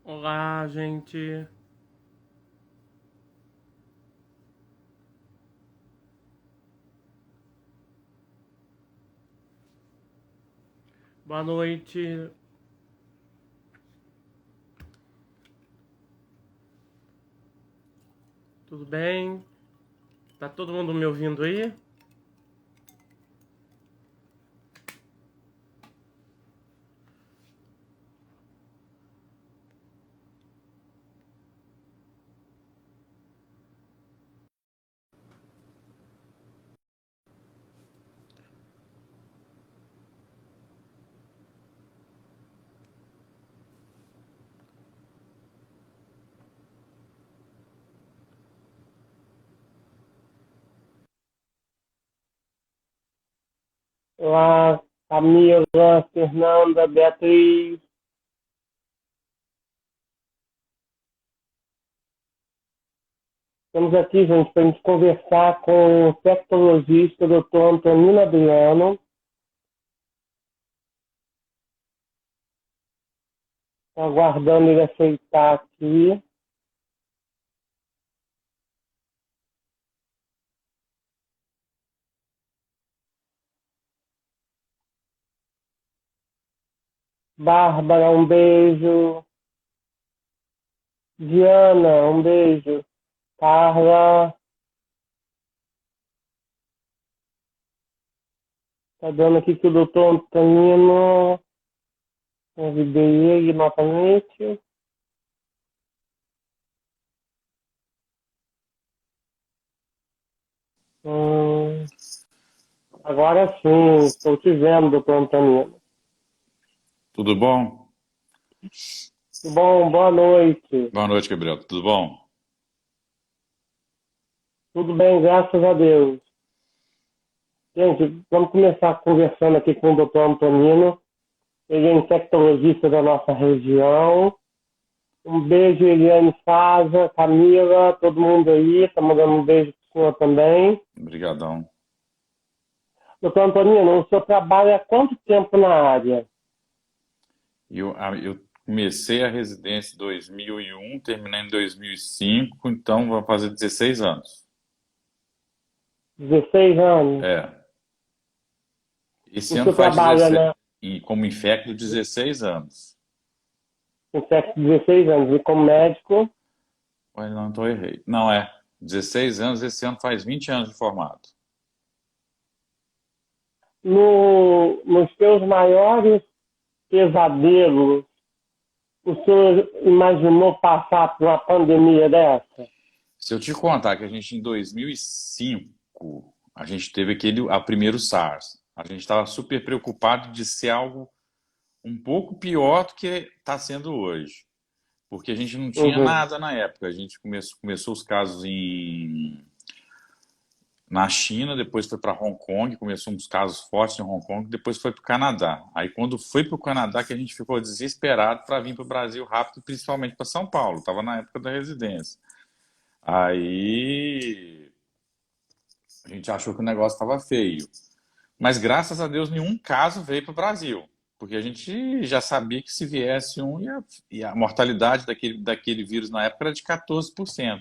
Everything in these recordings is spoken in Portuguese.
Olá, gente. Boa noite. Tudo bem? Tá todo mundo me ouvindo aí? Olá, Camila, Fernanda, Beatriz. Estamos aqui, gente, para a gente conversar com o infectologista Dr. Antonino Adriano. Estou aguardando ele aceitar aqui. Bárbara, um beijo. Diana, um beijo. Carla, tá dando aqui que o doutor Antonino, convidei ele novamente. Agora sim, estou te vendo, doutor Antonino. Tudo bom? Bom, boa noite. Boa noite, Gabriel. Tudo bom? Tudo bem, graças a Deus. Gente, vamos começar conversando aqui com o doutor Antonino. Ele é infectologista da nossa região. Um beijo, Eliane Faza, Camila, todo mundo aí. Está mandando um beijo para o senhor também. Obrigadão. Doutor Antonino, o senhor trabalha há quanto tempo na área? Eu comecei a residência em 2001, terminei em 2005, então vai fazer 16 anos. 16 anos. É. O Esse ano senhor faz trabalha 16, na e como infecto 16 anos. Infecto 16 anos e como médico Mas não, então errei. Não é. 16 anos, esse ano faz 20 anos de formado. nos seus maiores pesadelos, o senhor imaginou passar por uma pandemia dessa? Se eu te contar que a gente em 2005, a gente teve a primeiro SARS. A gente estava super preocupado de ser algo um pouco pior do que está sendo hoje, porque a gente não tinha Uhum. nada na época. A gente começou os casos na China, depois foi para Hong Kong, começou uns casos fortes em Hong Kong, depois foi para o Canadá. Aí quando foi para o Canadá que a gente ficou desesperado para vir para o Brasil rápido, principalmente para São Paulo. Estava na época da residência. Aí a gente achou que o negócio estava feio. Mas graças a Deus nenhum caso veio para o Brasil, porque a gente já sabia que se viesse um, e a mortalidade daquele vírus na época era de 14%.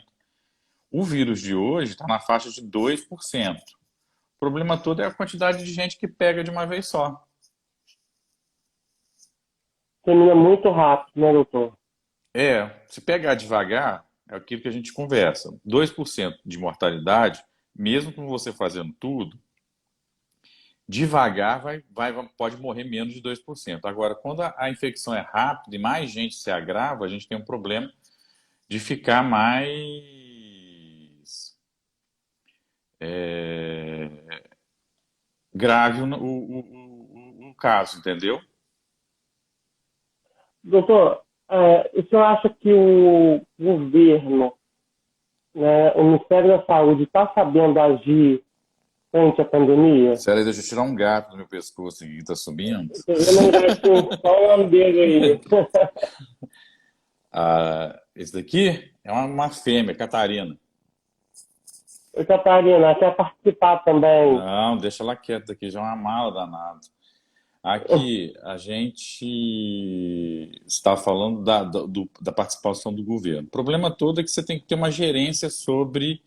O vírus de hoje está na faixa de 2%. O problema todo é a quantidade de gente que pega de uma vez só. Termina muito rápido, né, doutor? Se pegar devagar, é aquilo que a gente conversa. 2% de mortalidade, mesmo com você fazendo tudo, devagar pode morrer menos de 2%. Agora, quando a infecção é rápida e mais gente se agrava, a gente tem um problema de ficar mais grave o caso, entendeu? Doutor, o senhor acha que o governo, né, o Ministério da Saúde está sabendo agir frente à pandemia? Sério, deixa eu tirar um gato do meu pescoço aqui que tá subindo. Estou vendo um gatinho, só um lambeiro aí. Esse daqui é uma fêmea, Catarina. Oi, Catarina, quer participar também? Não, deixa ela quieta aqui, já é uma mala danada. Aqui, a gente está falando da participação do governo. O problema todo é que você tem que ter uma gerência sobre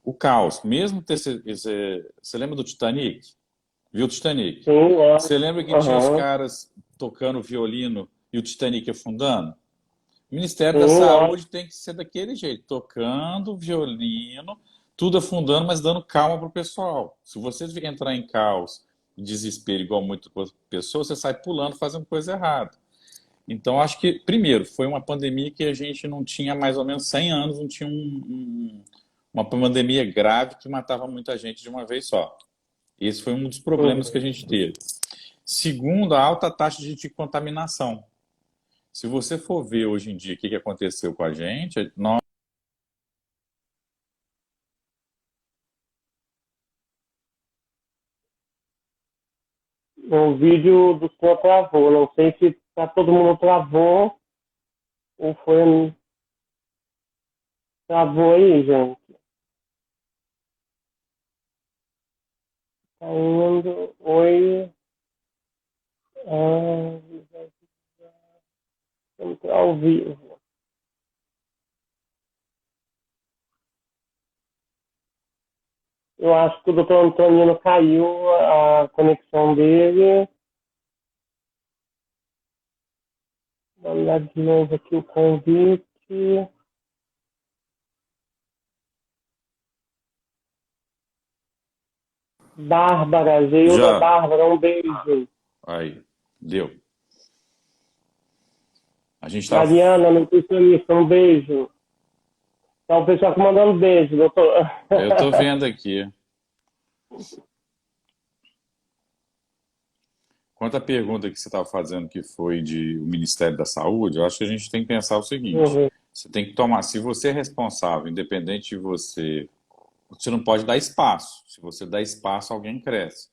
o caos. Mesmo ter, você lembra do Titanic? Viu o Titanic? Sim, Você lembra que tinha os aham. caras tocando violino e o Titanic afundando? O Ministério da Sim, Saúde tem que ser daquele jeito, tocando violino, tudo afundando, mas dando calma para o pessoal. Se você entrar em caos, desespero, igual muitas pessoas, você sai pulando, fazendo coisa errada. Então, acho que, primeiro, foi uma pandemia que a gente não tinha mais ou menos 100 anos, não tinha uma pandemia grave que matava muita gente de uma vez só. Esse foi um dos problemas que a uhum. gente teve. Segundo, a alta taxa de contaminação. Se você for ver hoje em dia o que aconteceu com a gente, nós... O vídeo do senhor travou. Não sei se tá todo mundo travou ou foi. Travou aí, gente. Tá indo. Oi. Ah, entrar ao vivo. Eu acho que o doutor Antonino caiu a conexão dele. Vamos dar de novo aqui o convite. Bárbara, Geilda Já, Bárbara, um beijo. aí, deu. A gente tá, Mariana, nutricionista, um beijo. Então, o pessoal aqui mandando beijo, doutor. eu tô vendo aqui. Quanto à pergunta que você estava fazendo, que foi de o Ministério da Saúde, eu acho que a gente tem que pensar o seguinte: Uhum, você tem que tomar, se você é responsável, independente de você, você não pode dar espaço. Se você dá espaço, alguém cresce.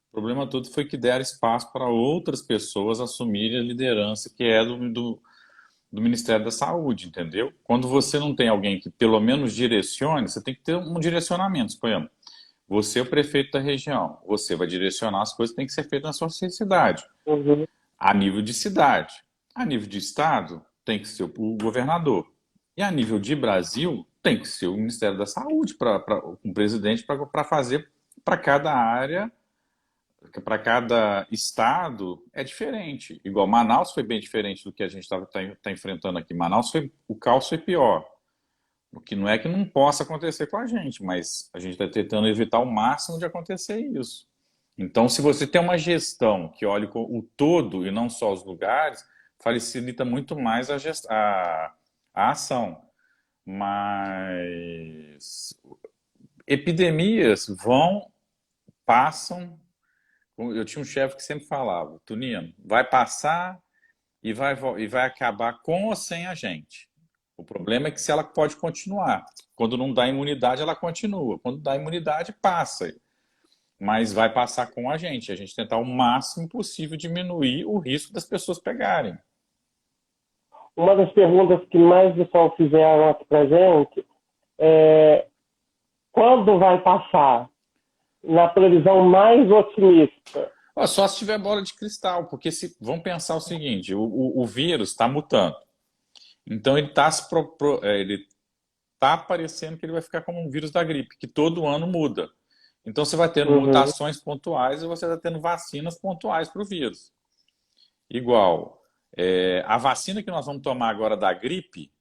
O problema todo foi que deram espaço para outras pessoas assumirem a liderança que é do Ministério da Saúde, entendeu? Quando você não tem alguém que pelo menos direcione, você tem que ter um direcionamento. Por exemplo, você é o prefeito da região, você vai direcionar as coisas que têm que ser feitas na sua cidade, uhum, a nível de cidade. A nível de estado, tem que ser o governador. E a nível de Brasil, tem que ser o Ministério da Saúde, um presidente para fazer para cada área, para cada estado é diferente. Igual Manaus foi bem diferente do que a gente está enfrentando aqui. Manaus foi, o caos foi pior. O que não é que não possa acontecer com a gente, mas a gente está tentando evitar o máximo de acontecer isso. Então, se você tem uma gestão que olhe o todo e não só os lugares, facilita muito mais a ação. Mas epidemias vão, passam. Eu tinha um chefe que sempre falava, Tunino, vai passar e vai acabar com ou sem a gente. O problema é que se ela pode continuar. Quando não dá imunidade, ela continua. Quando dá imunidade, passa. Mas vai passar com a gente. A gente tentar o máximo possível diminuir o risco das pessoas pegarem. uma das perguntas que mais pessoal fizeram aqui pra gente é quando vai passar? Na previsão mais otimista. Ó, só se tiver bola de cristal, porque se, vamos pensar o seguinte: o vírus está mutando. Então ele está ele tá parecendo que ele vai ficar como um vírus da gripe, que todo ano muda. Então você vai tendo Uhum, mutações pontuais e você vai tendo vacinas pontuais para o vírus. Igual, a vacina que nós vamos tomar agora da gripe,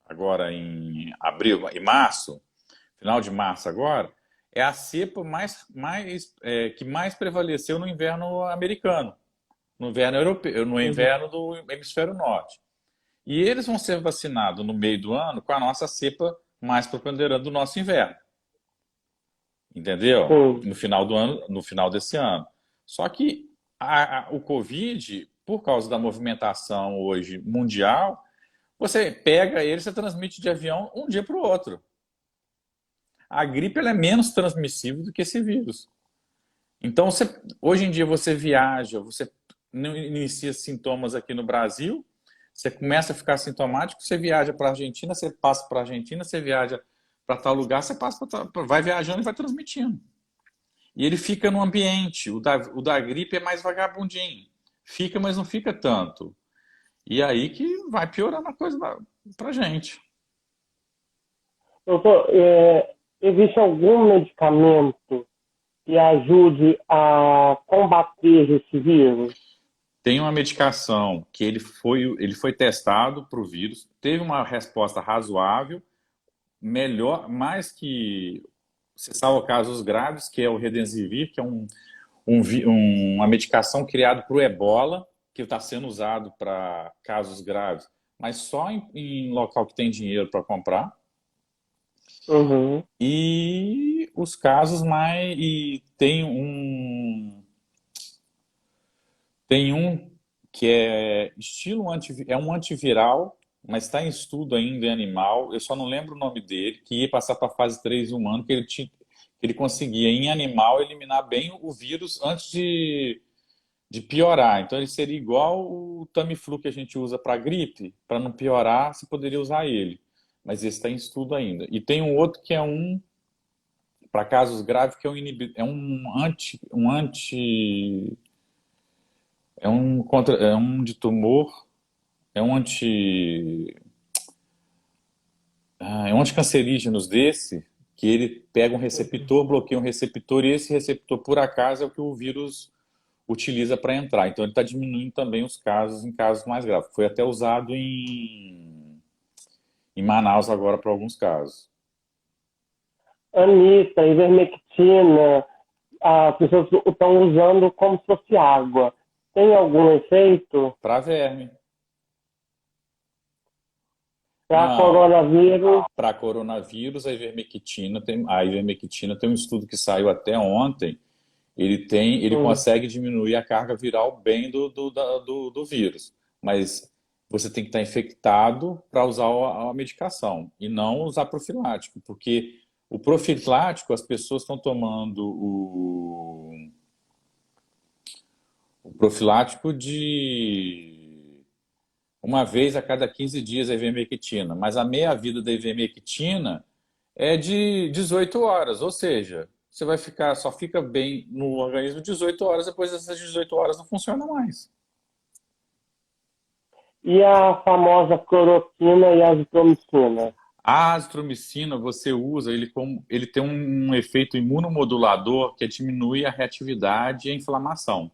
agora em abril, em março, final de março agora, é a cepa que mais prevaleceu no inverno americano, no inverno europeu, no uhum, inverno do hemisfério norte. E eles vão ser vacinados no meio do ano com a nossa cepa mais preponderante do nosso inverno. Entendeu? sim. No final do ano, no final desse ano. Só que o Covid, por causa da movimentação hoje mundial, você pega ele, você transmite de avião um dia para o outro. A gripe ela é menos transmissível do que esse vírus. Então, hoje em dia você viaja, você não inicia sintomas aqui no Brasil, você começa a ficar sintomático, você viaja para a Argentina, você passa para a Argentina, você viaja para tal lugar, você passa vai viajando e vai transmitindo. E ele fica no ambiente. O da gripe é mais vagabundinho. Fica, mas não fica tanto. E aí que vai piorando a coisa pra gente. Doutor, existe algum medicamento que ajude a combater esse vírus? Tem uma medicação que ele foi testado para o vírus, teve uma resposta razoável, melhor, mais que você salva casos graves, que é o Redensivir, que é uma medicação criada para o Ebola, que está sendo usado para casos graves, mas só em local que tem dinheiro para comprar. Uhum. E os casos mais. E tem um que é estilo é um antiviral, mas está em estudo ainda em animal. Eu só não lembro o nome dele, que ia passar para a fase 3 humano, que ele conseguia, em animal, eliminar bem o vírus antes de piorar. Então ele seria igual o Tamiflu que a gente usa para gripe, para não piorar, você poderia usar ele. Mas esse está em estudo ainda. E tem um outro que é para casos graves, que é é um de tumor, é um anti, é um anticancerígenos desse, que ele pega um receptor, bloqueia um receptor, e esse receptor, por acaso, é o que o vírus utiliza para entrar. Então, ele está diminuindo também os casos em casos mais graves. Foi até usado em Manaus agora para alguns casos. Anitta, ivermectina, as pessoas estão usando como se fosse água. Tem algum efeito Para verme. para Não, coronavírus? para coronavírus, a ivermectina tem um estudo que saiu até ontem. Ele Hum. consegue diminuir a carga viral bem do vírus, mas você tem que estar infectado para usar a medicação e não usar profilático, porque o profilático, as pessoas estão tomando o profilático de uma vez a cada 15 dias a ivermectina, mas a meia-vida da ivermectina é de 18 horas, ou seja, você vai ficar, só fica bem no organismo 18 horas, depois dessas 18 horas não funciona mais. E a famosa cloroquina e a azitromicina? A azitromicina você usa ele tem um efeito imunomodulador que diminui a reatividade e a inflamação.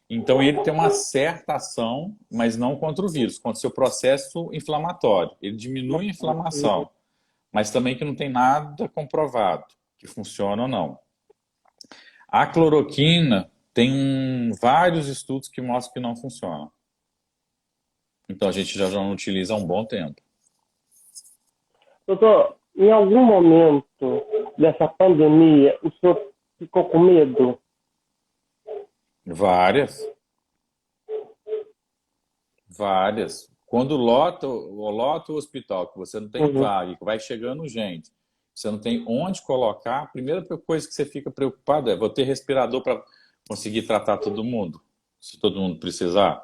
Então ele tem uma certa ação, mas não contra o vírus, contra o seu processo inflamatório. Ele diminui a inflamação, mas também que não tem nada comprovado que funciona ou não. A cloroquina tem vários estudos que mostram que não funciona. Então a gente já não utiliza há um bom tempo. Doutor, em algum momento dessa pandemia, o senhor ficou com medo? Várias, várias. Quando lota o hospital, que você não tem Uhum. vaga, que vai chegando gente, você não tem onde colocar, a primeira coisa que você fica preocupado é: vou ter respirador para conseguir tratar todo mundo, se todo mundo precisar.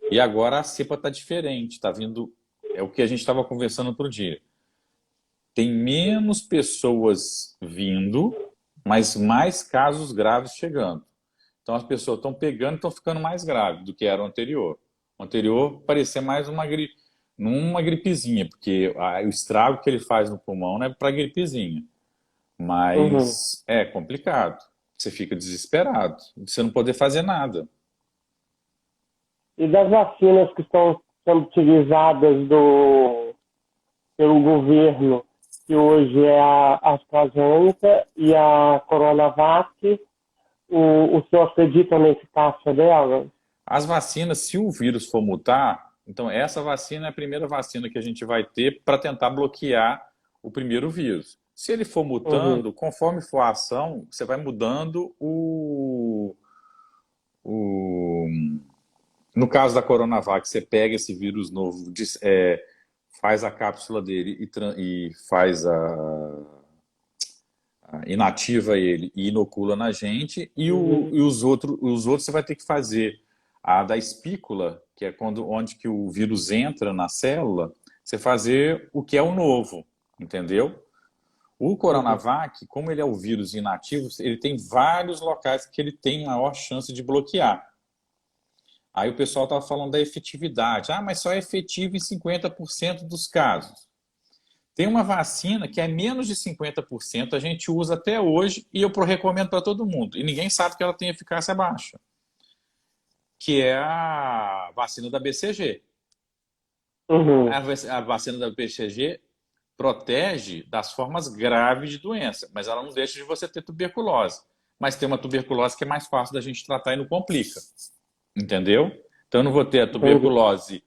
E agora a cepa está diferente, está vindo. É o que a gente estava conversando outro dia. Tem menos pessoas vindo, mas mais casos graves chegando. Então as pessoas estão pegando e estão ficando mais graves do que era o anterior. O anterior parecia mais numa gripezinha, porque o estrago que ele faz no pulmão não é para gripezinha. Uhum. Mas é complicado. Você fica desesperado, de você não poder fazer nada. E das vacinas que estão sendo utilizadas pelo governo, que hoje é a AstraZeneca e a Coronavac, o senhor acredita na eficácia delas? As vacinas, se o vírus for mutar, então essa vacina é a primeira vacina que a gente vai ter para tentar bloquear o primeiro vírus. Se ele for Uhum. mutando, conforme for a ação, você vai mudando o... No caso da Coronavac, você pega esse vírus novo, faz a cápsula dele e faz inativa ele e inocula na gente, e, Uhum. os outros você vai ter que fazer a da espícula, que é onde que o vírus entra na célula, você fazer o que é o novo, entendeu? O Uhum. Coronavac, como ele é o vírus inativo, ele tem vários locais que ele tem maior chance de bloquear. Aí o pessoal estava falando da efetividade. Ah, mas só é efetivo em 50% dos casos. Tem uma vacina que é menos de 50%, a gente usa até hoje e eu recomendo para todo mundo. E ninguém sabe que ela tem eficácia baixa, que é a vacina da BCG. Uhum. A vacina da BCG protege das formas graves de doença, mas ela não deixa de você ter tuberculose. Mas tem uma tuberculose que é mais fácil da gente tratar e não complica. Entendeu? Então eu não vou ter a Entendi. tuberculose,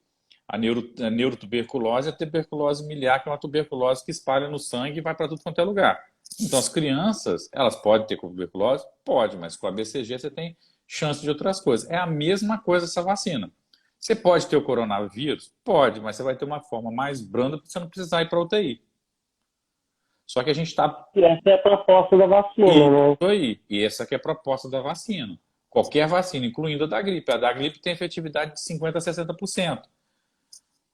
a neurotuberculose e a tuberculose miliar, que é uma tuberculose que espalha no sangue e vai para tudo quanto é lugar. Então as crianças, elas podem ter tuberculose? Pode, mas com a BCG você tem chance de outras coisas. É a mesma coisa essa vacina. Você pode ter o coronavírus? Pode, mas você vai ter uma forma mais branda para você não precisar ir para UTI. Só que a gente está E essa é a proposta da vacina, isso né? aí. E essa que é a proposta da vacina. Qualquer vacina, incluindo a da gripe. A da gripe tem efetividade de 50% a 60%.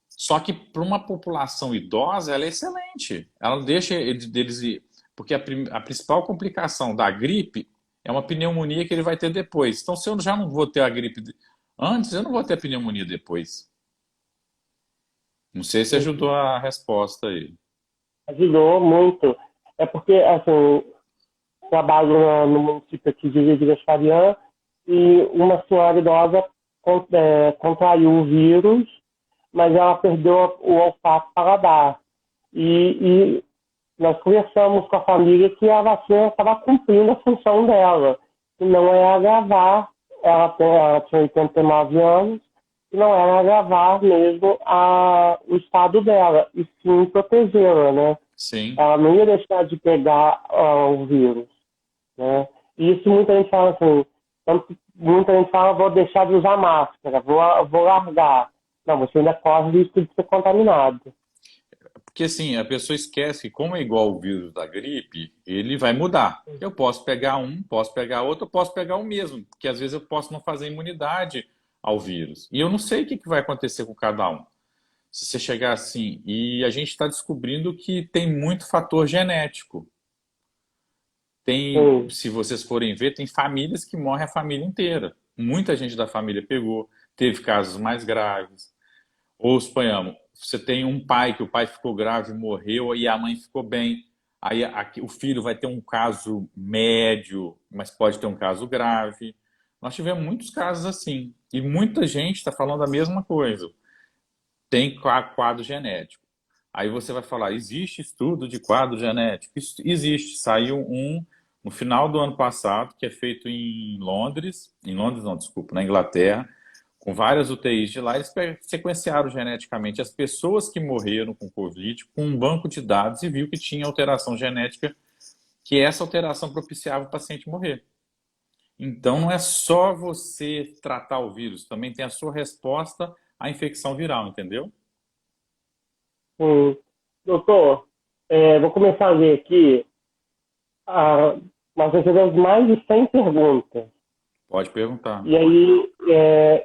Só que para uma população idosa, ela é excelente. Ela deixa deles ir. Porque a principal complicação da gripe é uma pneumonia que ele vai ter depois. Então, se eu já não vou ter a gripe antes, eu não vou ter a pneumonia depois. Não sei se ajudou a resposta aí. Ajudou muito. É porque, assim, trabalho no município aqui de Ilha de Vespasiano e uma senhora idosa contraiu o vírus, mas ela perdeu o olfato paladar. E nós conversamos com a família que a vacina estava cumprindo a função dela, que não é agravar, ela tinha 89 anos, que não era agravar mesmo o estado dela, e sim protegê-la, né? Sim. Ela não ia deixar de pegar o vírus, né? E isso muita gente fala assim, muita gente fala, vou deixar de usar máscara, vou largar. Não, você ainda corre o risco de ser contaminado. Porque assim, a pessoa esquece que como é igual o vírus da gripe, ele vai mudar. Eu posso pegar um, posso pegar outro, eu posso pegar o mesmo, porque às vezes eu posso não fazer imunidade ao vírus. E eu não sei o que vai acontecer com cada um. Se você chegar assim, e a gente está descobrindo que tem muito fator genético. Tem, Sim, se vocês forem ver, tem famílias que morrem a família inteira. Muita gente da família pegou, teve casos mais graves. Ou suponhamos, você tem um pai que o pai ficou grave, morreu e a mãe ficou bem. Aí o filho vai ter um caso médio, mas pode ter um caso grave. Nós tivemos muitos casos assim. E muita gente está falando a mesma coisa. Tem quadro genético. Aí você vai falar, existe estudo de quadro genético? Existe. Saiu um no final do ano passado, que é feito em Londres não, desculpa, na Inglaterra, com várias UTIs de lá, eles sequenciaram geneticamente as pessoas que morreram com Covid com um banco de dados e viu que tinha alteração genética, que essa alteração propiciava o paciente morrer. Então, não é só você tratar o vírus, também tem a sua resposta à infecção viral, entendeu? sim. Doutor, vou começar a ver aqui. Nós recebemos mais de 100 perguntas. Pode perguntar. E aí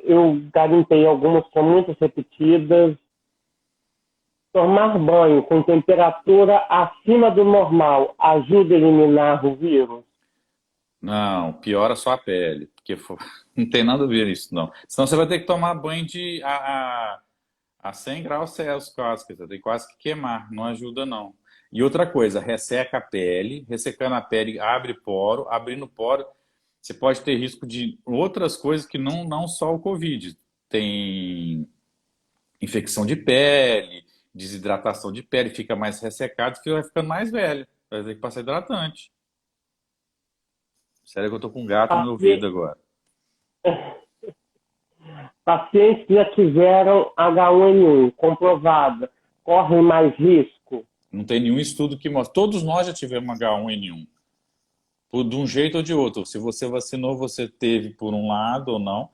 eu garimpei algumas que são muito repetidas. Tomar banho com temperatura acima do normal ajuda a eliminar o vírus? Não, piora só a pele, porque não tem nada a ver isso, não. Senão você vai ter que tomar banho a 100 graus Celsius quase, que você tem quase que queimar, não ajuda não. E outra coisa, resseca a pele, ressecando a pele, abre poro, abrindo poro, você pode ter risco de outras coisas que não só o Covid. Tem infecção de pele, desidratação de pele, fica mais ressecado, que vai ficando mais velho. Vai ter que passar hidratante. Sério que eu tô com um gato no meu ouvido Paci- agora. Pacientes que já tiveram H1N1 comprovada correm mais risco? Não tem nenhum estudo que mostre. Todos nós já tivemos H1N1. De um jeito ou de outro. Se você vacinou, você teve por um lado ou não.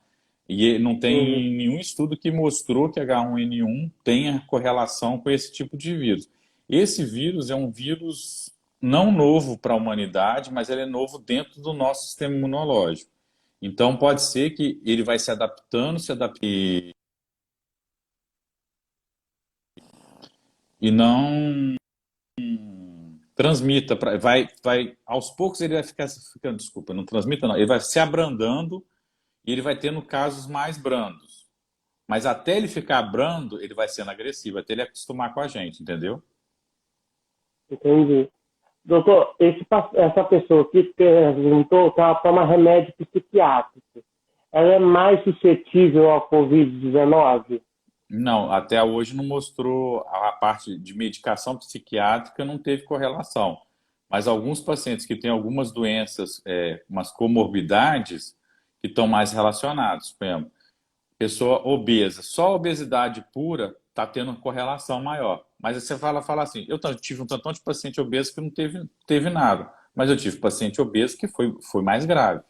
E não Uhum. tem nenhum estudo que mostrou que H1N1 tenha correlação com esse tipo de vírus. Esse vírus é um vírus não novo para a humanidade, mas ele é novo dentro do nosso sistema imunológico. Então pode ser que ele vai se adaptando e não transmita, aos poucos ele vai ficando, desculpa, não transmita não, ele vai se abrandando e ele vai tendo casos mais brandos. Mas até ele ficar brando, ele vai sendo agressivo, até ele acostumar com a gente, entendeu? Entendi. Doutor, essa pessoa que perguntou que ela toma remédio psiquiátrico, ela é mais suscetível ao Covid-19? Não, até hoje não mostrou a parte de medicação psiquiátrica, não teve correlação. Mas alguns pacientes que têm algumas doenças, umas comorbidades, que estão mais relacionados. Por exemplo, pessoa obesa, só a obesidade pura está tendo uma correlação maior. Mas aí você fala assim, eu tive um tantão de paciente obeso que não teve nada, mas eu tive paciente obeso que foi mais grave.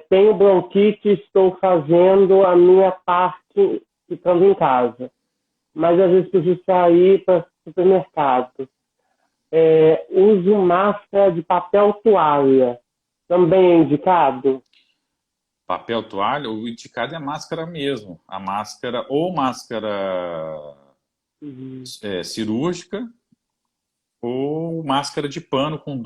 Tenho bronquite, estou fazendo a minha parte ficando em casa, mas às vezes preciso sair para o supermercado. Uso máscara de papel toalha, também é indicado? Papel toalha, o indicado é a máscara mesmo. A máscara, ou máscara Uhum. cirúrgica, ou máscara de pano com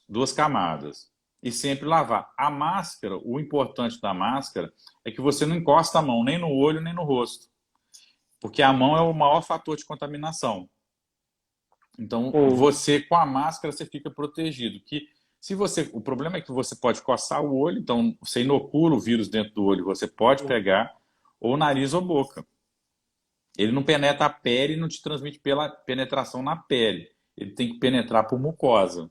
duas camadas. E sempre lavar. A máscara, o importante da máscara é que você não encosta a mão nem no olho nem no rosto. Porque a mão é o maior fator de contaminação. Então, Sim. você com a máscara você fica protegido. O problema é que você pode coçar o olho, então você inocula o vírus dentro do olho, você pode pegar ou nariz ou boca. Ele não penetra a pele e não te transmite pela penetração na pele. Ele tem que penetrar por mucosa.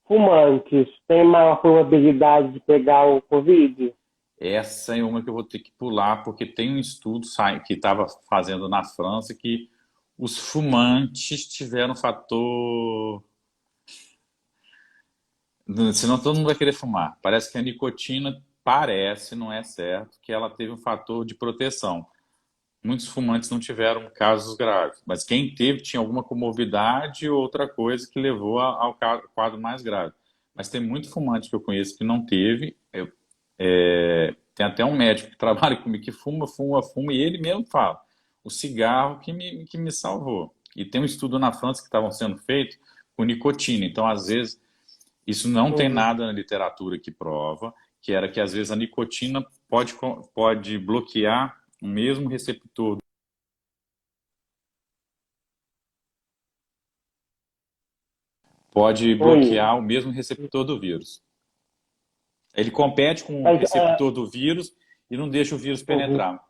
Fumantes têm maior probabilidade de pegar o Covid? Essa é uma que eu vou ter que pular, porque tem um estudo que estava fazendo na França que os fumantes tiveram fator. Senão todo mundo vai querer fumar. Parece que a nicotina não é certo, que ela teve um fator de proteção. Muitos fumantes não tiveram casos graves, mas quem teve tinha alguma comorbidade ou outra coisa que levou ao quadro mais grave. Mas tem muito fumante que eu conheço que não teve. Tem até um médico que trabalha comigo que fuma, e ele mesmo fala, o cigarro que me salvou. E tem um estudo na França que estavam sendo feito com nicotina. Então, às vezes, isso não tem Uhum. nada na literatura que prova, que era que às vezes a nicotina pode bloquear o mesmo receptor. Pode Oi. bloquear o mesmo receptor do vírus. Ele compete com o Mas, receptor do vírus e não deixa o vírus uhum. penetrar.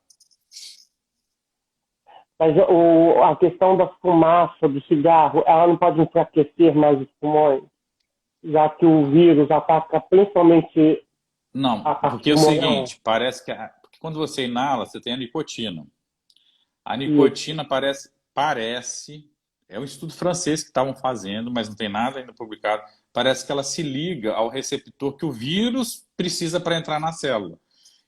Mas a questão da fumaça do cigarro, ela não pode enfraquecer mais os pulmões, já que o vírus ataca principalmente Não, a parte porque é o pulmonar. seguinte, parece que porque quando você inala, você tem a nicotina. A Isso. nicotina é um estudo francês que estavam fazendo, mas não tem nada ainda publicado. Parece que ela se liga ao receptor que o vírus precisa para entrar na célula.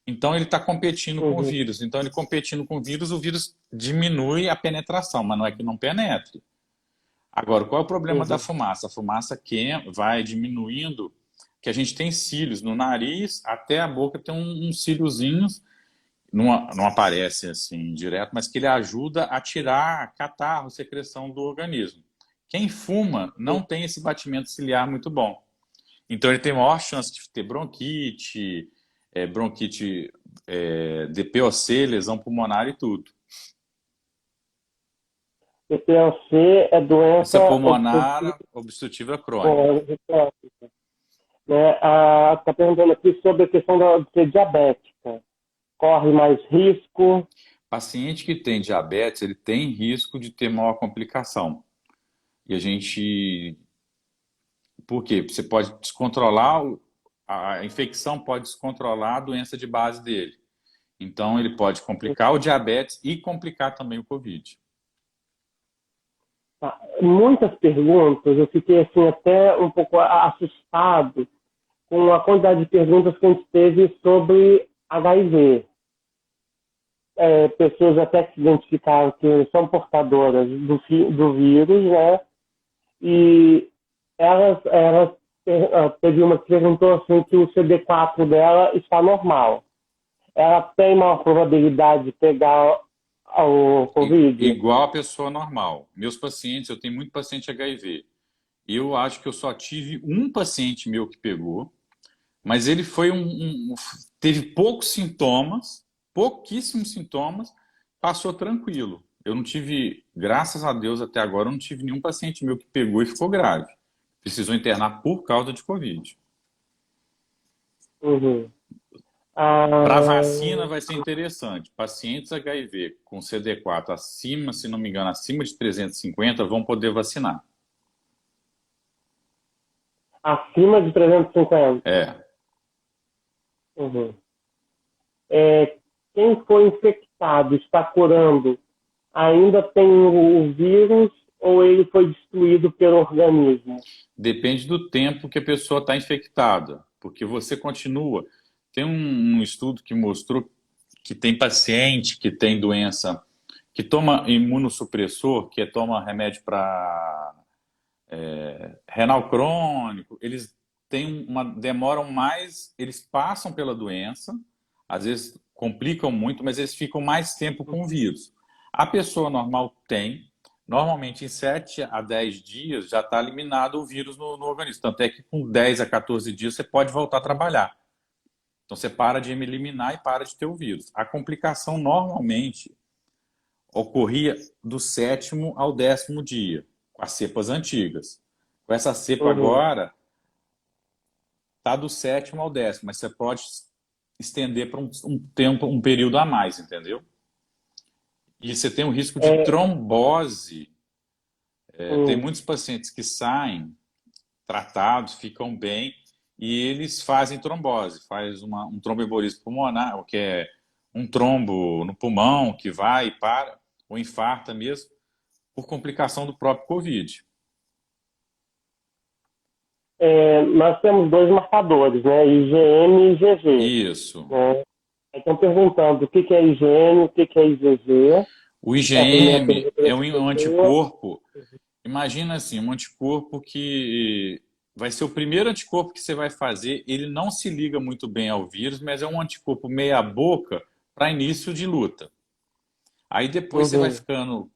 Então ele está competindo com o Uhum. vírus. Então ele competindo com o vírus diminui a penetração, mas não é que não penetre. Agora, qual é o problema da Uhum. fumaça? A fumaça que vai diminuindo, que a gente tem cílios no nariz, até a boca tem uns cíliozinhos, não aparece assim direto, mas que ele ajuda a tirar catarro, secreção do organismo. Quem fuma não tem esse batimento ciliar muito bom. Então ele tem maior chance de ter bronquite, DPOC, lesão pulmonar e tudo. PPLC é Doença doença obstrutiva pulmonar obstrutiva crônica. crônica. Né? Está perguntando aqui sobre a questão de ser diabética. Corre mais risco? Paciente que tem diabetes, ele tem risco de ter maior complicação. E a gente. Por quê? Você pode descontrolar, a infecção pode descontrolar a doença de base dele. Então, ele pode complicar o diabetes e complicar também o Covid. Tá. Muitas perguntas, eu fiquei assim até um pouco assustado com a quantidade de perguntas que a gente teve sobre HIV. Pessoas até que se identificaram que são portadoras do vírus, né? E teve uma que perguntou assim que o CD4 dela está normal. ela tem uma probabilidade de pegar o Covid? Igual a pessoa normal. Meus pacientes, eu tenho muito paciente HIV. Eu acho que eu só tive um paciente meu que pegou, mas ele foi teve poucos sintomas, pouquíssimos sintomas, passou tranquilo. Eu não tive, graças a Deus até agora, eu não tive nenhum paciente meu que pegou e ficou grave. Precisou internar por causa de Covid. Uhum. Para a Ah, vacina vai ser interessante. Pacientes HIV com CD4 acima, se não me engano, acima de 350 vão poder vacinar. acima de 350. É, Uhum. É, quem foi infectado, está curando, ainda tem o vírus ou ele foi destruído pelo organismo? depende do tempo que a pessoa está infectada, porque você continua. Tem um estudo que mostrou que tem paciente que tem doença, que toma imunossupressor, que toma remédio para renal crônico, eles demoram mais, eles passam pela doença, às vezes complicam muito, mas eles ficam mais tempo com o vírus. A pessoa normal tem, normalmente em 7 a 10 dias já está eliminado o vírus no organismo. Tanto é que com 10 a 14 dias você pode voltar a trabalhar. Então você para de eliminar e para de ter o vírus. A complicação normalmente ocorria do 7º ao 10º dia, com as cepas antigas. Com essa cepa Uhum. agora, está do 7º ao 10º, mas você pode estender para um tempo, um período a mais, entendeu? E você tem um risco de É, trombose. Tem hum, muitos pacientes que saem tratados, ficam bem, e eles fazem trombose, faz um tromboembolismo pulmonar, que é um trombo no pulmão que vai e para, ou infarta mesmo, por complicação do próprio Covid. nós temos dois marcadores, né? IgM e IgG. Isso. Né? Estão perguntando o que que é IgM, o que que é IgG. O É a primeira IgM pergunta é dessa um pessoa. anticorpo. Imagina assim, um anticorpo que vai ser o primeiro anticorpo que você vai fazer. Ele não se liga muito bem ao vírus, mas é um anticorpo meia boca para início de luta. Aí depois você vai Uhum. ficando,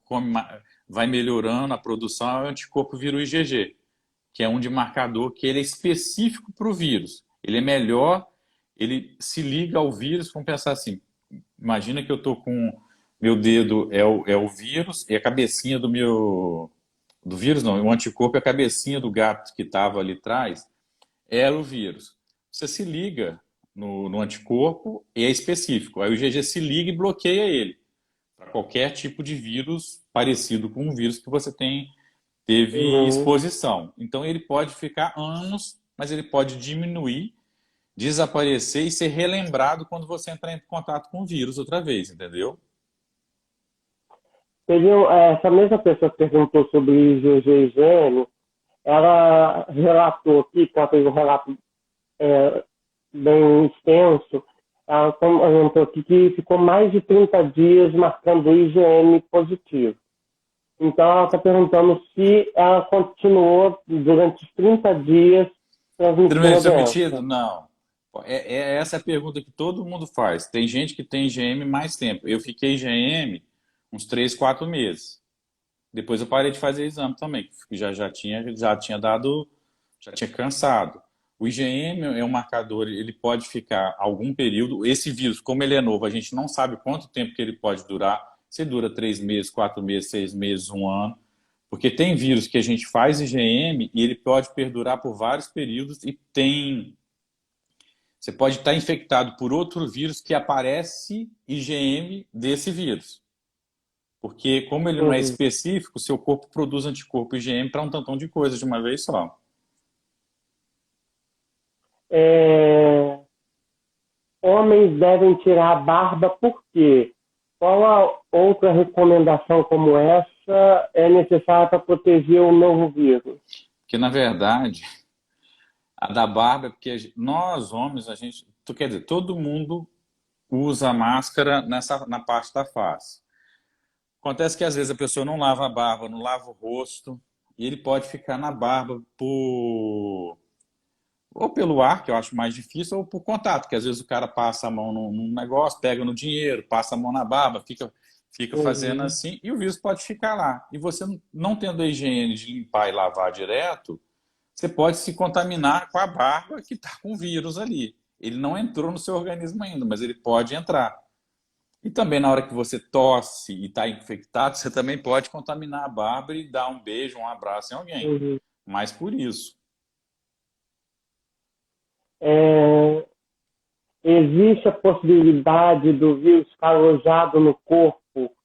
vai melhorando a produção, é o anticorpo vira o IgG, que é um de marcador que ele é específico para o vírus. Ele é melhor, ele se liga ao vírus. Vamos pensar assim, imagina que eu estou com meu dedo é o vírus e a cabecinha do vírus não, o anticorpo é a cabecinha do gato que estava ali atrás, era o vírus. Você se liga no anticorpo e é específico. Aí o IgG se liga e bloqueia ele para qualquer tipo de vírus parecido com o vírus que você teve Uhum. exposição. Então ele pode ficar anos, mas ele pode diminuir, desaparecer e ser relembrado quando você entrar em contato com o vírus outra vez, entendeu? Essa mesma pessoa que perguntou sobre IgG e IgM, ela relatou aqui, que ela fez um relato é, bem extenso, ela comentou aqui que ficou mais de 30 dias marcando o IgM positivo. Então, ela está perguntando se ela continuou durante os 30 dias transmitindo a Transmitido? doença. Não. Essa é a pergunta que todo mundo faz. Tem gente que tem IgM mais tempo. Eu fiquei IgM uns 3, 4 meses. Depois eu parei de fazer exame também, que já tinha dado, já tinha cansado. O IgM é um marcador, ele pode ficar algum período. Esse vírus, como ele é novo, a gente não sabe quanto tempo que ele pode durar. Se dura 3 meses, 4 meses, 6 meses, um ano. Porque tem vírus que a gente faz IgM e ele pode perdurar por vários períodos e você pode estar infectado por outro vírus que aparece IgM desse vírus. Porque, como ele não é Uhum. específico, seu corpo produz anticorpo IgM para um tantão de coisas de uma vez só. É, homens devem tirar a barba por quê? Qual a outra recomendação como essa é necessária para proteger o novo vírus? Porque, na verdade, a da barba é porque nós, homens, quer dizer, todo mundo usa máscara na parte da face. Acontece que às vezes a pessoa não lava a barba, não lava o rosto, e ele pode ficar na barba por Ou pelo ar, que eu acho mais difícil, ou por contato, que às vezes o cara passa a mão num negócio, pega no dinheiro, passa a mão na barba, fica fazendo Uhum. assim, e o vírus pode ficar lá. E você não tendo a higiene de limpar e lavar direto, você pode se contaminar com a barba que está com o vírus ali. Ele não entrou no seu organismo ainda, mas ele pode entrar. E também na hora que você tosse e está infectado, você também pode contaminar a barba e dar um beijo, um abraço em alguém. Uhum. Mas por isso. É, existe a possibilidade do vírus ficar alojado no corpo,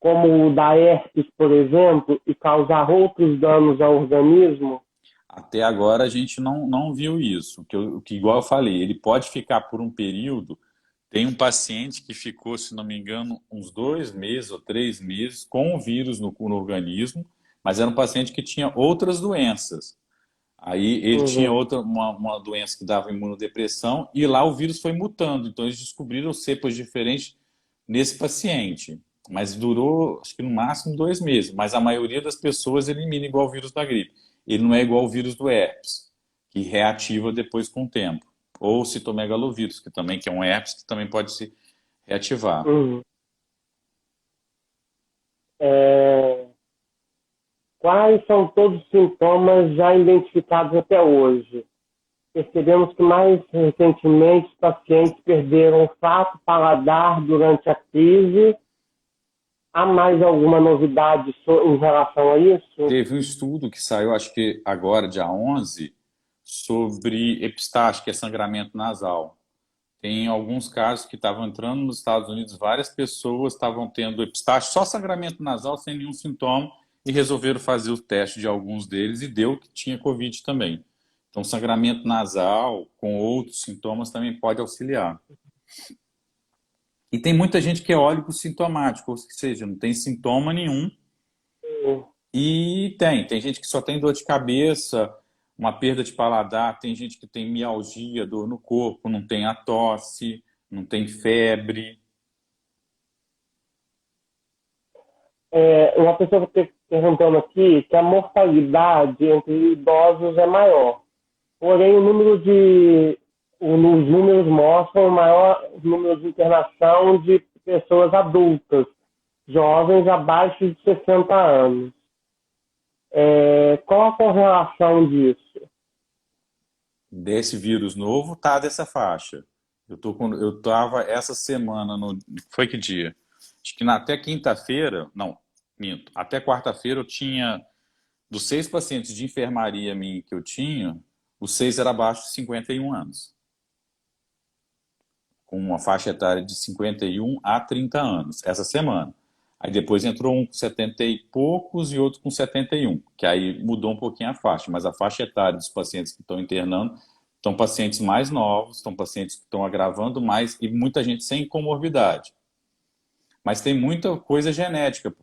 como o da herpes, por exemplo, e causar outros danos ao organismo? Até agora a gente não viu isso. Que igual eu falei, ele pode ficar por um período. Tem um paciente que ficou, se não me engano, uns 2 meses ou 3 meses com o vírus no organismo, mas era um paciente que tinha outras doenças. Aí ele tinha Uhum. uma doença que dava imunodepressão e lá o vírus foi mutando. Então eles descobriram cepas diferentes nesse paciente. Mas durou, acho que no máximo 2 meses. Mas a maioria das pessoas elimina igual o vírus da gripe. Ele não é igual o vírus do herpes, que reativa depois com o tempo. Ou o citomegalovírus, que é um herpes que também pode se reativar. Uhum. É, quais são todos os sintomas já identificados até hoje? Percebemos que mais recentemente os pacientes perderam olfato, paladar durante a crise. Há mais alguma novidade em relação a isso? Teve um estudo que saiu, acho que agora, dia 11, sobre epistaxe, que é sangramento nasal. Tem alguns casos que estavam entrando nos Estados Unidos, várias pessoas estavam tendo epistaxe, só sangramento nasal, sem nenhum sintoma, e resolveram fazer o teste de alguns deles e deu que tinha Covid também. Então, sangramento nasal com outros sintomas também pode auxiliar. E tem muita gente que é ólico sintomático, ou seja, não tem sintoma nenhum. E tem gente que só tem dor de cabeça, uma perda de paladar, tem gente que tem mialgia, dor no corpo, não tem a tosse, não tem febre. Uma pessoa está perguntando aqui que a mortalidade entre idosos é maior. Porém, os números mostram o maior número de internação de pessoas adultas, jovens abaixo de 60 anos. Qual a correlação disso? Desse vírus novo, tá dessa faixa. Eu tava essa semana no, foi que dia? Acho que até quinta-feira, não, minto, até quarta-feira eu tinha, dos 6 pacientes de enfermaria minha que eu tinha, os 6 eram abaixo de 51 anos, com uma faixa etária de 51 a 30 anos, essa semana. Aí depois entrou um com 70 e poucos e outro com 71, que aí mudou um pouquinho a faixa, mas a faixa etária dos pacientes que estão internando estão pacientes mais novos, estão pacientes que estão agravando mais e muita gente sem comorbidade. Mas tem muita coisa genética,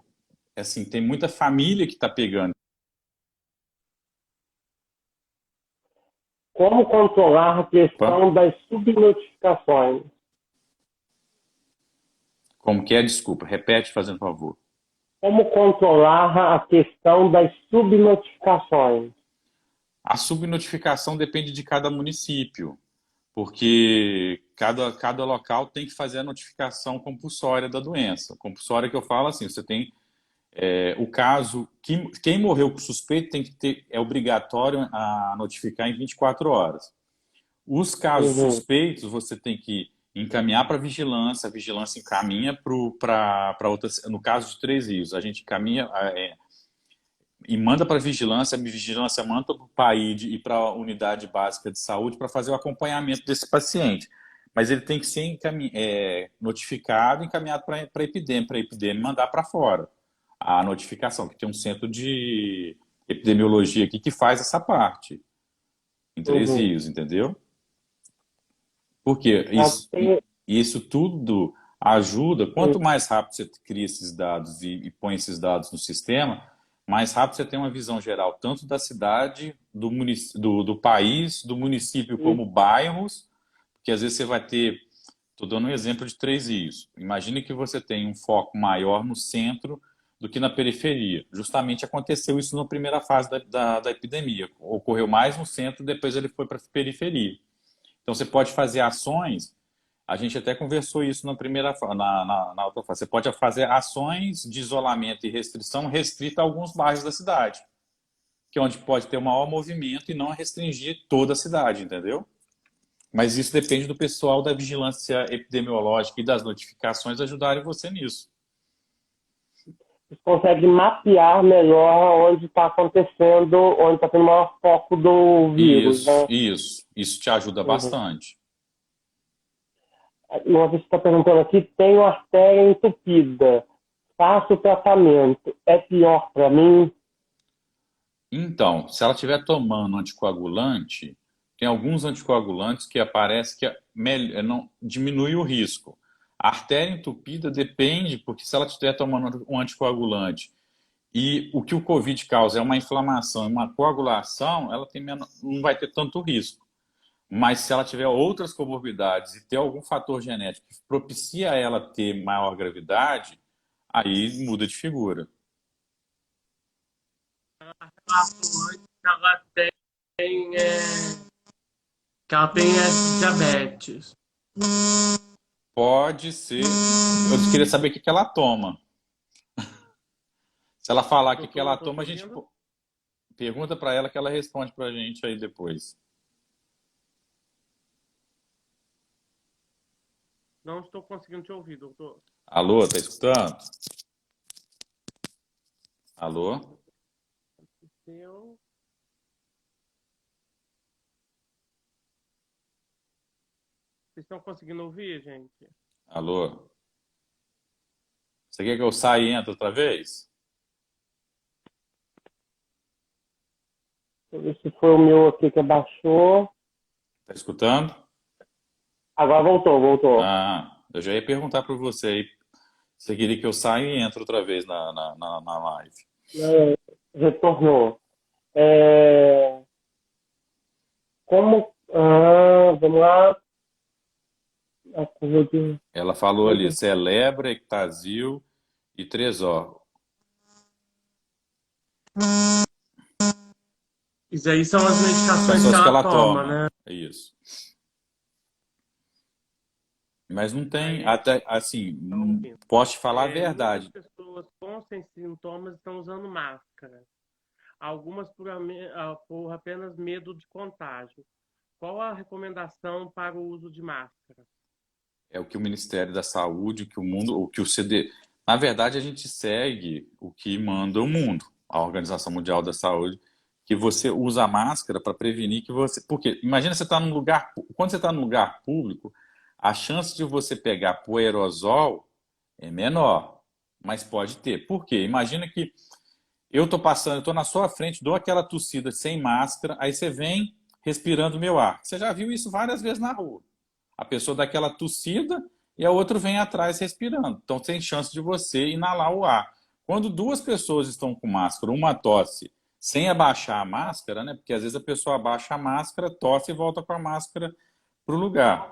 assim, tem muita família que está pegando. Como controlar a Opa, questão das subnotificações? como que é? Desculpa, repete fazendo favor. Como controlar a questão das subnotificações? A subnotificação depende de cada município, porque cada local tem que fazer a notificação compulsória da doença. Compulsória que eu falo assim, você tem o caso, quem morreu com suspeito tem que ter, é obrigatório a notificar em 24 horas. Os casos Uhum. suspeitos você tem que encaminhar para a vigilância encaminha para outras, no caso de Três Rios, a gente encaminha e manda para a vigilância manda para o PAID e para a unidade básica de saúde para fazer o acompanhamento desse paciente. Mas ele tem que ser notificado e encaminhado para a epidemia mandar para fora a notificação, que tem um centro de epidemiologia aqui que faz essa parte, em Três Uhum. Rios, entendeu? Porque Até, isso tudo ajuda, quanto mais rápido você cria esses dados e põe esses dados no sistema, mais rápido você tem uma visão geral, tanto da cidade, do país, do município como bairros, porque às vezes você vai ter, estou dando um exemplo de Três Rios. Imagine que você tem um foco maior no centro, do que na periferia. Justamente aconteceu isso na primeira fase da epidemia. Ocorreu mais no centro, depois ele foi para a periferia. Então você pode fazer ações, a gente até conversou isso na primeira na outra fase. Você pode fazer ações de isolamento e restrição restrita a alguns bairros da cidade, que é onde pode ter o maior movimento e não restringir toda a cidade, entendeu? Mas isso depende do pessoal da vigilância epidemiológica e das notificações ajudarem você nisso. Você consegue mapear melhor onde está acontecendo, onde está tendo o maior foco do vírus, Isso, né? isso. Isso te ajuda Uhum. bastante. Uma vez que está perguntando aqui, tenho artéria entupida, faço tratamento, é pior para mim? Então, se ela estiver tomando anticoagulante, tem alguns anticoagulantes que aparece que não diminui o risco. A artéria entupida depende, porque se ela estiver tomando um anticoagulante e o que o COVID causa é uma inflamação, uma coagulação, ela tem não vai ter tanto risco. Mas se ela tiver outras comorbidades e ter algum fator genético que propicia ela ter maior gravidade, aí muda de figura. Ela tem, que ela tem diabetes. Pode ser. Eu queria saber o que ela toma. Se ela falar o que ela toma, a gente pergunta para ela que ela responde para a gente aí depois. Não estou conseguindo te ouvir, doutor. Alô, tá escutando? Alô? Eu... Vocês estão conseguindo ouvir, gente? Alô? Você quer que eu saia e entre outra vez? Deixa eu ver se foi o meu aqui que abaixou. Tá escutando? Agora voltou. Ah, eu já ia perguntar para você aí. Você queria que eu saia e entre outra vez na live. Retornou. Como. Vamos lá. A curva de... Ela falou ali, Celebra, Ectasil e Tresor. Isso aí são as medicações que ela toma, né? É isso. Mas não tem, até assim, posso te falar a verdade. Muitas pessoas com sintomas estão usando máscara. Algumas por apenas medo de contágio. Qual a recomendação para o uso de máscara? É o que o Ministério da Saúde, o que o mundo, o que o CD. Na verdade, a gente segue o que manda o mundo, a Organização Mundial da Saúde, que você usa a máscara para prevenir que você. Porque imagina você está num lugar. Quando você está num lugar público, a chance de você pegar por aerosol é menor, mas pode ter. Por quê? Imagina que eu estou passando, eu estou na sua frente, dou aquela tossida sem máscara, aí você vem respirando meu ar. Você já viu isso várias vezes na rua. A pessoa dá aquela tossida e a outra vem atrás respirando. Então tem chance de você inalar o ar. Quando duas pessoas estão com máscara, uma tosse sem abaixar a máscara, né? Porque às vezes a pessoa abaixa a máscara, tosse e volta com a máscara para o lugar.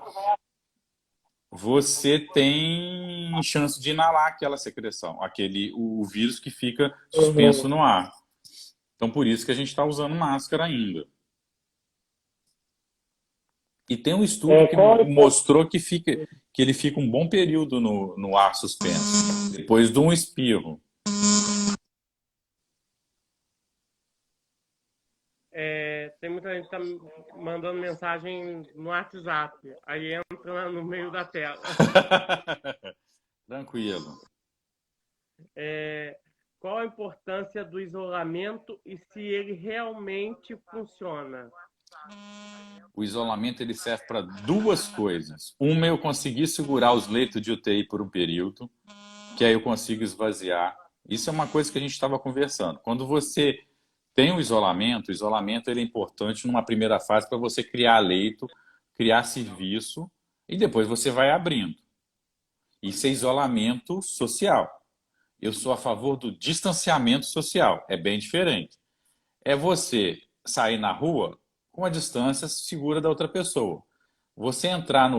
Você tem chance de inalar aquela secreção, o vírus que fica suspenso no ar. Então por isso que a gente está usando máscara ainda. E tem um estudo que mostrou que ele fica um bom período no ar suspenso, depois de um espirro. Tem muita gente que tá mandando mensagem no WhatsApp, aí entra no meio da tela. Tranquilo. Qual a importância do isolamento e se ele realmente funciona? O isolamento ele serve para duas coisas. Uma, eu conseguir segurar os leitos de UTI por um período, que aí eu consigo esvaziar. Isso é uma coisa que a gente estava conversando. Quando você tem o isolamento ele é importante numa primeira fase para você criar leito, criar serviço e depois você vai abrindo. Isso é isolamento social. Eu sou a favor do distanciamento social. É bem diferente. É você sair na rua com a distância segura da outra pessoa. Você entrar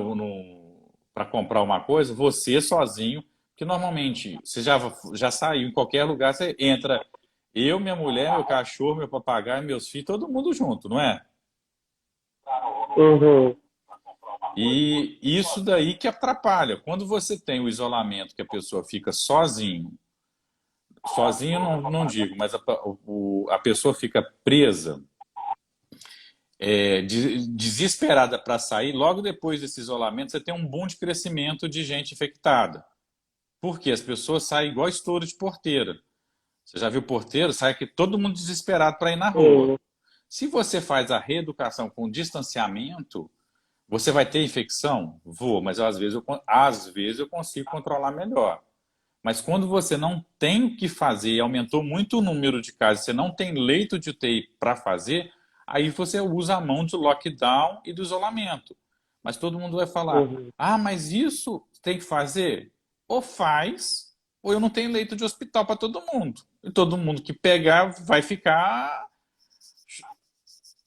para comprar uma coisa, você sozinho, Porque normalmente você já saiu em qualquer lugar, você entra eu, minha mulher, meu cachorro, meu papagaio, meus filhos, todo mundo junto, não é? Uhum. E isso daí que atrapalha. Quando você tem o isolamento, que a pessoa fica sozinho não digo, mas a pessoa fica presa, desesperada para sair, logo depois desse isolamento, você tem um boom de crescimento de gente infectada. Porque as pessoas saem igual estouro de porteira. Você já viu porteiro? Sai aqui todo mundo desesperado para ir na rua. Sim. Se você faz a reeducação com distanciamento, você vai ter infecção? Vou, mas às vezes eu consigo controlar melhor. Mas quando você não tem o que fazer e aumentou muito o número de casos, você não tem leito de UTI para fazer, aí você usa a mão do lockdown e do isolamento. Mas todo mundo vai falar: Uhum. ah, mas isso tem que fazer? Ou faz, ou eu não tenho leito de hospital para todo mundo. E todo mundo que pegar vai ficar,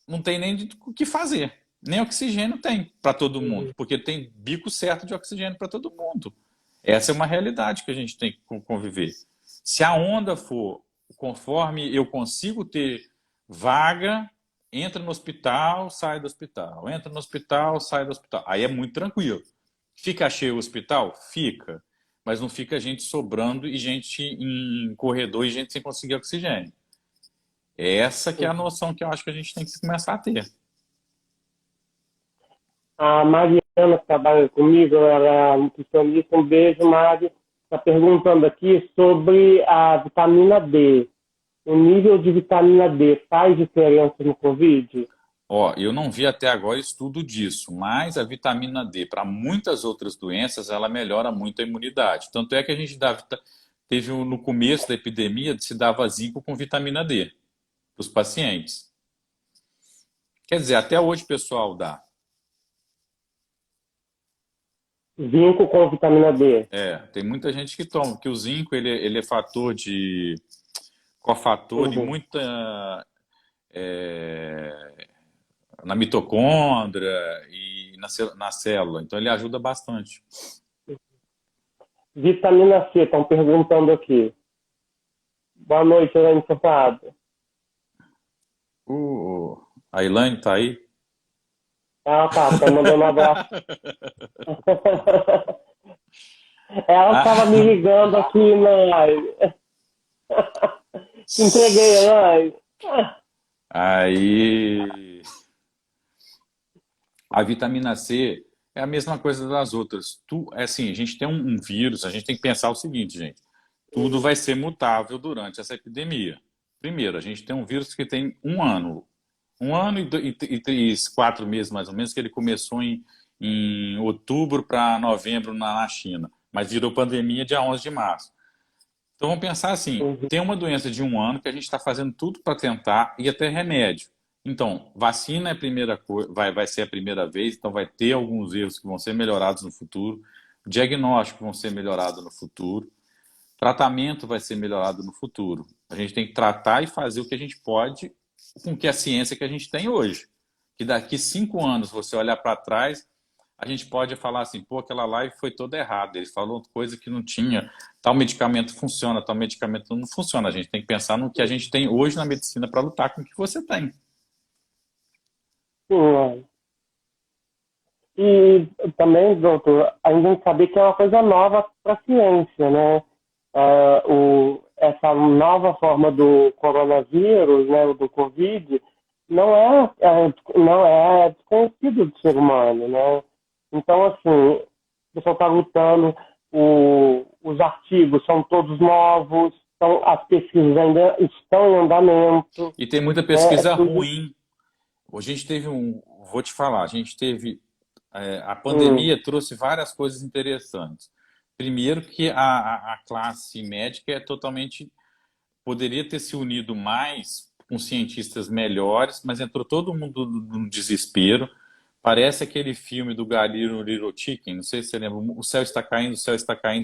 não tem nem o que fazer. Nem oxigênio tem para todo mundo, Uhum. porque tem bico certo de oxigênio para todo mundo. Essa é uma realidade que a gente tem que conviver. Se a onda for conforme eu consigo ter vaga, entra no hospital, sai do hospital. Entra no hospital, sai do hospital. Aí é muito tranquilo. Fica cheio o hospital? Fica. Mas não fica gente sobrando e gente em corredor e gente sem conseguir oxigênio. Essa que é a noção que eu acho que a gente tem que começar a ter. A Mariana, que trabalha comigo, ela é nutricionista. Um beijo, Mari. Está perguntando aqui sobre a vitamina D. O nível de vitamina D faz diferença no Covid? Ó, eu não vi até agora estudo disso, mas a vitamina D, para muitas outras doenças, ela melhora muito a imunidade. Tanto é que a gente teve no começo da epidemia, se dava zinco com vitamina D para os pacientes. Quer dizer, até hoje, pessoal, dá. Zinco com vitamina D. Tem muita gente que toma, porque o zinco ele é cofator em Uhum. muita, é, na mitocôndria e na célula. Então ele ajuda bastante. Vitamina C, estão perguntando aqui. Boa noite, Elaine Furtado. A Elaine tá aí? Ah, tá mandando um abraço. Ela estava me Ah, ligando aqui na live. Te entreguei a live. aí a vitamina C é a mesma coisa das outras. É assim, a gente tem um vírus, a gente tem que pensar o seguinte, gente. Tudo vai ser mutável durante essa epidemia. Primeiro, a gente tem um vírus que tem um ano e 4 meses mais ou menos, que ele começou em outubro para novembro na China, mas virou pandemia dia 11 de março. Então vamos pensar assim, Uhum. tem uma doença de um ano que a gente está fazendo tudo para tentar e até remédio. Então, vacina é a primeira coisa, vai ser a primeira vez, então vai ter alguns erros que vão ser melhorados no futuro, diagnóstico vão ser melhorados no futuro, tratamento vai ser melhorado no futuro. A gente tem que tratar e fazer o que a gente pode com que a ciência que a gente tem hoje. Que daqui 5 anos, você olhar para trás, a gente pode falar assim, pô, aquela live foi toda errada, eles falaram coisa que não tinha, tal medicamento funciona, tal medicamento não funciona. A gente tem que pensar no que a gente tem hoje na medicina para lutar com o que você tem. Sim, e também, doutor, a gente saber que é uma coisa nova para a ciência, né? Essa nova forma do coronavírus, né, do Covid, não é desconhecido do ser humano, né? Então, assim, o pessoal está lutando, os artigos são todos novos, então, as pesquisas ainda estão em andamento, E tem muita né? É pesquisa tudo. ruim. A gente teve vou te falar, a gente teve, a Hum. pandemia trouxe várias coisas interessantes. Primeiro que a classe médica poderia ter se unido mais com cientistas melhores, mas entrou todo mundo no desespero. Parece aquele filme do Gary Little Chicken, não sei se você lembra, o céu está caindo,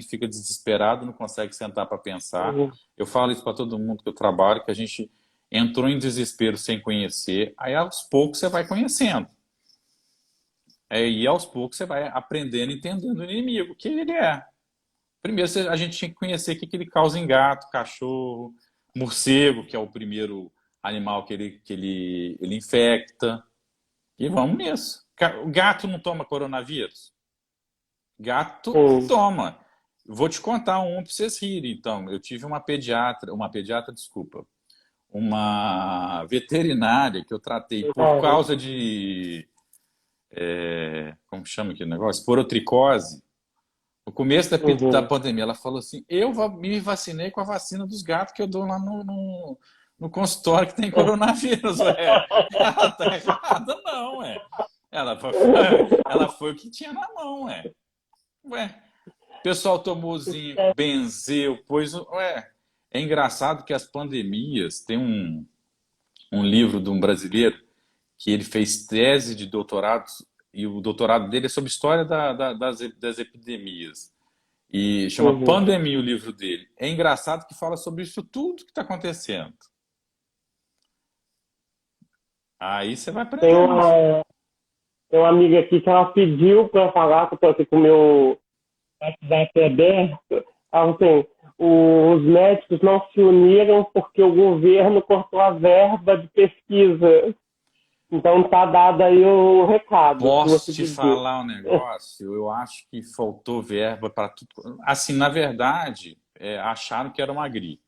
fica desesperado, não consegue sentar para pensar. Hum. Eu falo isso para todo mundo que eu trabalho, que a gente entrou em desespero sem conhecer, aí aos poucos você vai conhecendo. E aos poucos você vai aprendendo, entendendo o inimigo, que ele é. Primeiro, a gente tinha que conhecer o que que ele causa em gato, cachorro, morcego, que é o primeiro animal que ele infecta. E vamos nisso. O gato não toma coronavírus? Gato Sim. toma. Vou te contar um para vocês rirem. Então, eu tive desculpa, uma veterinária que eu tratei por É, causa de, como chama aquele negócio? Esporotricose. No começo da uhum. pandemia, ela falou assim: eu me vacinei com a vacina dos gatos que eu dou lá no consultório que tem coronavírus. Ué. Ela tá errada, não, é. Ela foi o que tinha na mão, é. Ué. O pessoal tomou zinco, benzeu, ué. É engraçado que as pandemias, tem um livro de um brasileiro que ele fez tese de doutorado, e o doutorado dele é sobre história das epidemias. E chama Uhum. Pandemia o livro dele. É engraçado que fala sobre isso tudo que está acontecendo. Aí você vai Tem aprendendo isso. uma, tem uma amiga aqui que ela pediu para falar, que eu tô aqui com o meu WhatsApp aberto. Ela, assim, os médicos não se uniram porque o governo cortou a verba de pesquisa. Então tá dado aí o recado que Posso você te pediu. falar um negócio? Eu acho que faltou verba para tudo. Assim, na verdade, acharam que era uma gripe.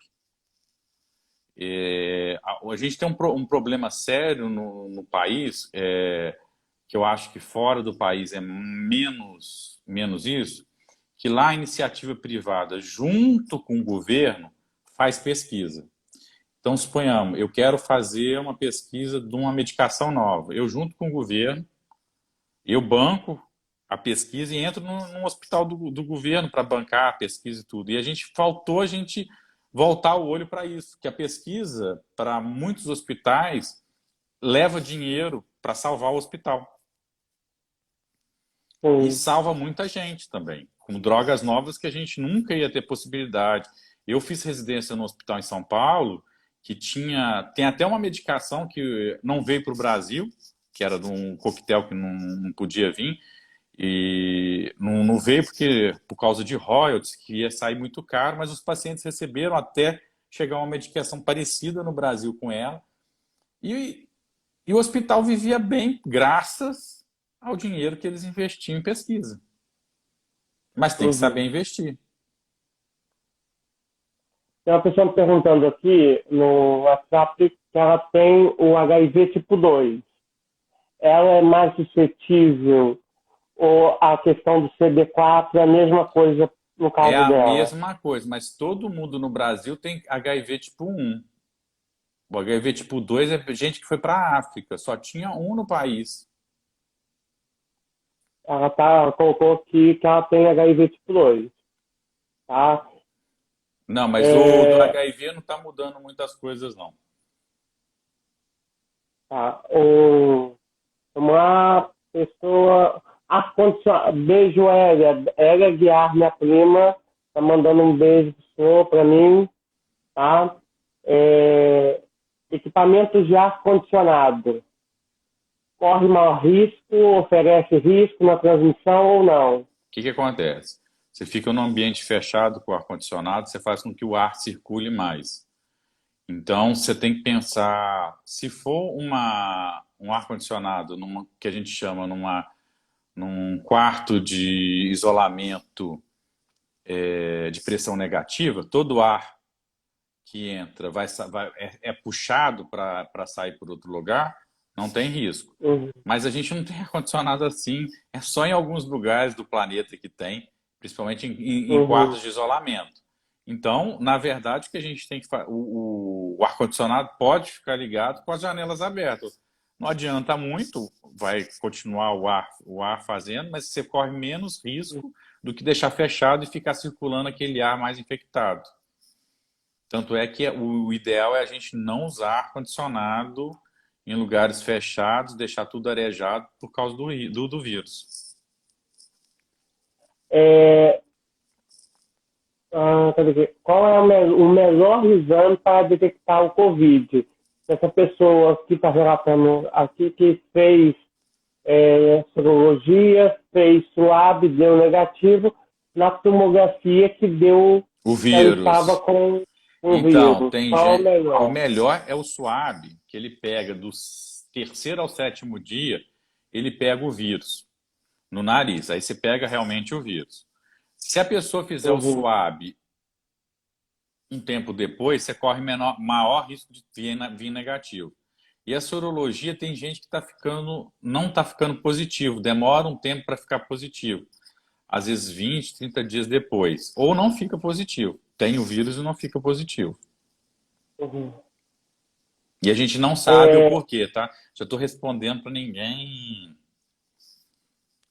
A gente tem um problema sério no país, que eu acho que fora do país é menos isso, que lá a iniciativa privada, junto com o governo, faz pesquisa. Então, suponhamos, eu quero fazer uma pesquisa de uma medicação nova. Eu, junto com o governo, eu banco a pesquisa e entro num hospital do governo para bancar a pesquisa e tudo. E faltou a gente voltar o olho para isso, que a pesquisa, para muitos hospitais, leva dinheiro para salvar o hospital. E Sim. salva muita gente também, com drogas novas que a gente nunca ia ter possibilidade. Eu fiz residência no hospital em São Paulo, que tem até uma medicação que não veio para o Brasil, que era de um coquetel que não podia vir, e não veio por causa de royalties, que ia sair muito caro, mas os pacientes receberam até chegar uma medicação parecida no Brasil com ela, e o hospital vivia bem graças ao dinheiro que eles investiam em pesquisa. Mas tem que saber Uhum. investir. Tem uma pessoa me perguntando aqui no WhatsApp que ela tem o HIV tipo 2. Ela é mais suscetível ou a questão do CD4 é a mesma coisa no É caso a dela? mesma coisa, mas todo mundo no Brasil tem HIV tipo 1. O HIV tipo 2 é gente que foi para a África, só tinha um no país. Ela colocou aqui que ela tem HIV tipo 2. Tá? Não, mas o do É, HIV não está mudando muitas coisas, não. tá. Uma pessoa. Beijo, Hélia. Hélia Guiar, minha prima, tá mandando um beijo pro senhor, para mim. Tá? Equipamento de ar-condicionado. Corre maior risco, oferece risco na transmissão ou não? O que acontece? Você fica num ambiente fechado com ar-condicionado, você faz com que o ar circule mais. Então, você tem que pensar, se for um ar-condicionado, que a gente chama num quarto de isolamento de pressão negativa, todo ar que entra é puxado para sair por outro lugar, não tem risco. Uhum. Mas a gente não tem ar-condicionado assim, é só em alguns lugares do planeta que tem, principalmente em Uhum. quartos de isolamento. Então, na verdade, o que a gente tem que fazer, o ar-condicionado pode ficar ligado com as janelas abertas. Não adianta muito, vai continuar o ar fazendo, mas você corre menos risco do que deixar fechado e ficar circulando aquele ar mais infectado. Tanto é que o ideal é a gente não usar ar-condicionado em lugares fechados, deixar tudo arejado por causa do vírus. Cadê aqui? Qual é o melhor exame para detectar o Covid? Essa pessoa que está relatando aqui que fez sorologia, fez swab, deu negativo, na tomografia que deu O que ele vírus. estava com um Então, vírus. tem Qual é o gente. O melhor? melhor é o swab, que ele pega do terceiro ao sétimo dia, ele pega o vírus no nariz. Aí você pega realmente o vírus. Se a pessoa fizer o Uhum. swab um tempo depois, você corre maior risco de vir negativo. E a sorologia tem gente que não está ficando positivo, demora um tempo para ficar positivo. Às vezes 20, 30 dias depois. Ou não fica positivo. Tem o vírus e não fica positivo. Uhum. E a gente não sabe o É, porquê, tá? Já estou respondendo para ninguém.